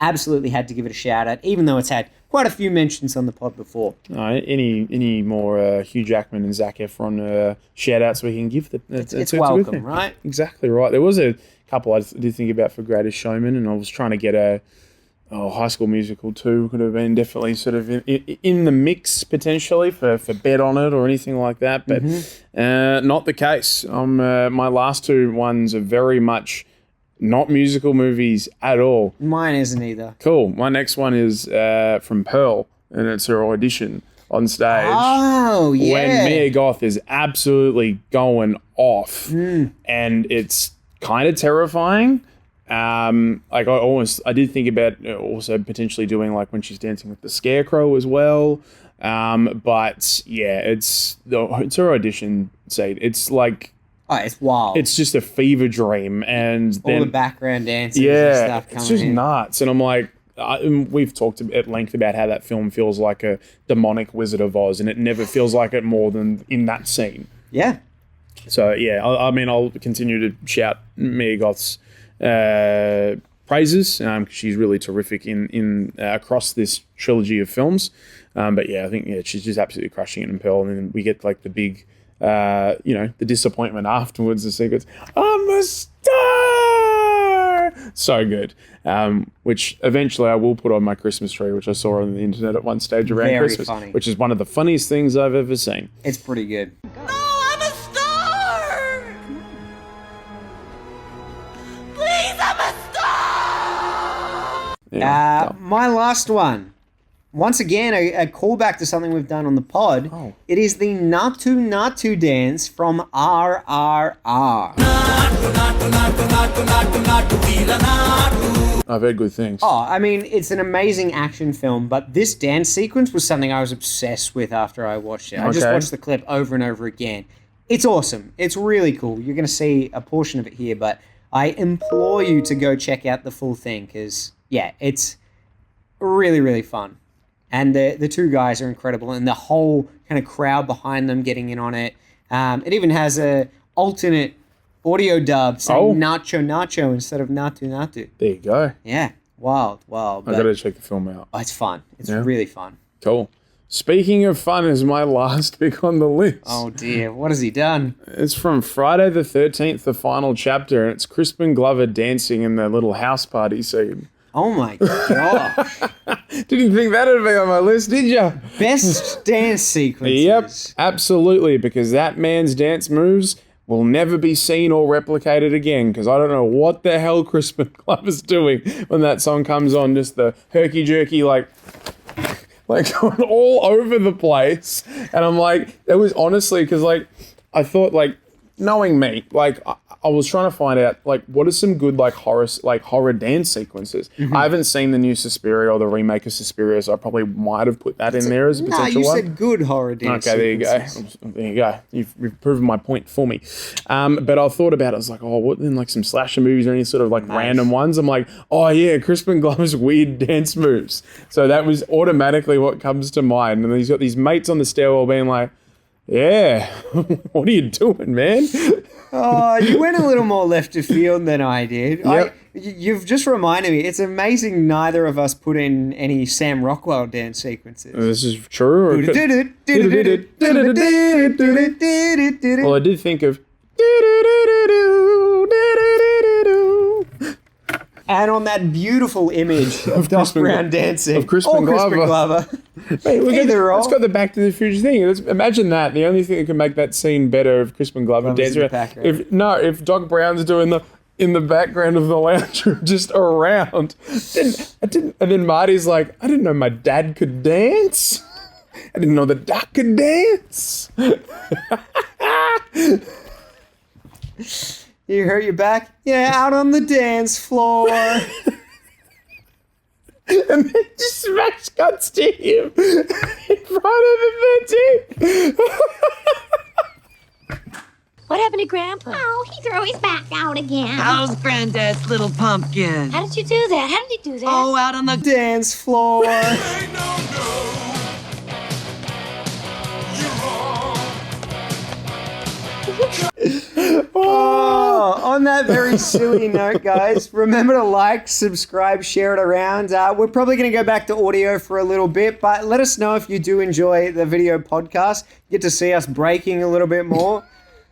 Absolutely had to give it a shout out, even though it's had quite a few mentions on the pod before. Any more Hugh Jackman and Zac Efron shout outs we can give? It's welcome, right? Exactly right. There was a couple I did think about for Greatest Showman, and I was trying to get a High School Musical 2 could have been definitely sort of in the mix potentially for bet on it or anything like that, but not the case. My last two ones are very much not musical movies at all. Mine isn't either. Cool. My next one is from Pearl, and it's her audition on stage. Oh, yeah. When Mia Goth is absolutely going off, and it's kind of terrifying. I did think about also potentially doing when she's dancing with the Scarecrow as well. But yeah, it's her audition scene. It's it's wild. It's just a fever dream, and all then the background dancing and stuff coming it's just in. nuts. And I'm we've talked at length about how that film feels like a demonic Wizard of Oz, and it never feels like it more than in that scene. Yeah. So yeah, I'll continue to shout Mia Goth's praises. She's really terrific in across this trilogy of films. But yeah, I think she's just absolutely crushing it in Pearl, and then we get the big, the disappointment afterwards. The sequence, I'm a star, so good. Which eventually I will put on my Christmas tree, which I saw on the internet at one stage around Very Christmas, funny. which is one of the funniest things I've ever seen. It's pretty good. My last one. Once again, a callback to something we've done on the pod. Oh. It is the Natu Natu dance from RRR. I've heard good things. It's an amazing action film, but this dance sequence was something I was obsessed with after I watched it. I just watched the clip over and over again. It's awesome. It's really cool. You're going to see a portion of it here, but I implore you to go check out the full thing because, yeah, it's really, really fun. And the two guys are incredible, and the whole kind of crowd behind them getting in on it. It even has a alternate audio dub saying Nacho Nacho instead of Natu Natu. There you go. Yeah, wild. I got to check the film out. Oh, it's fun. It's really fun. Cool. Speaking of fun is my last pick on the list. Oh dear, what has he done? It's from Friday the 13th, the final chapter, and it's Crispin Glover dancing in the little house party scene. Oh my gosh. Didn't think that'd be on my list, did you? Best dance sequences. Yep, absolutely, because that man's dance moves will never be seen or replicated again, because I don't know what the hell Crispin Glover's doing when that song comes on, just the herky-jerky, like going all over the place. And I'm like, it was honestly, because like, I thought like, knowing me, like I was trying to find out like what are some good like horror dance sequences. I haven't seen the new Suspiria or the remake of Suspiria, so I probably might have put that in there as a potential one. You said good horror dance sequences. There you go. You've proven my point for me. But I thought about it. I was like, oh, what then? Like some slasher movies or any sort of like random ones? I'm like, oh yeah, Crispin Glover's weird dance moves. So that was automatically what comes to mind. And he's got these mates on the stairwell being like, yeah, what are you doing, man? Oh, you went a little more left of field than I did. Yep. You've just reminded me, it's amazing neither of us put in any Sam Rockwell dance sequences. This is true. Well, I did think of... And on that beautiful image of Doc Brown dancing. Of Crispin Glover. Mate, let's got the Back to the Future thing. Imagine that. The only thing that can make that scene better of Crispin Glover dancing. If Doc Brown's doing in the background of the lounge room, just around. And then Marty's like, I didn't know my dad could dance. I didn't know the Doc could dance. You hurt your back? Yeah, out on the dance floor. And then just smash cuts to him in front of the team. What happened to Grandpa? Oh, he threw his back out again. How's Granddad's little pumpkin? How did you do that? How did he do that? Oh, out on the dance floor. Oh, on that very silly note, guys, remember to like, subscribe, share it around. We're probably going to go back to audio for a little bit, but let us know if you do enjoy the video podcast. You get to see us breaking a little bit more,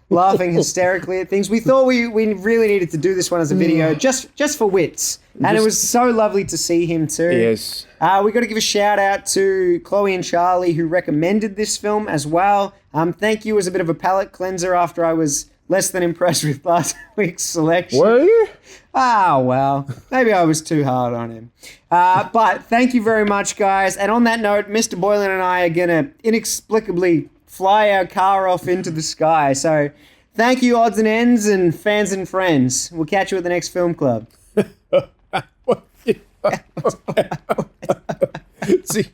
laughing hysterically at things. We thought we really needed to do this one as a video just for wits. And it was so lovely to see him too. Yes. We got to give a shout out to Chloe and Charlie who recommended this film as well. Thank you as a bit of a palate cleanser after I was less than impressed with last week's selection. Were you? Well, maybe I was too hard on him. But thank you very much, guys. And on that note, Mr. Boylan and I are going to inexplicably fly our car off into the sky. So thank you, odds and ends and fans and friends. We'll catch you at the next film club. See.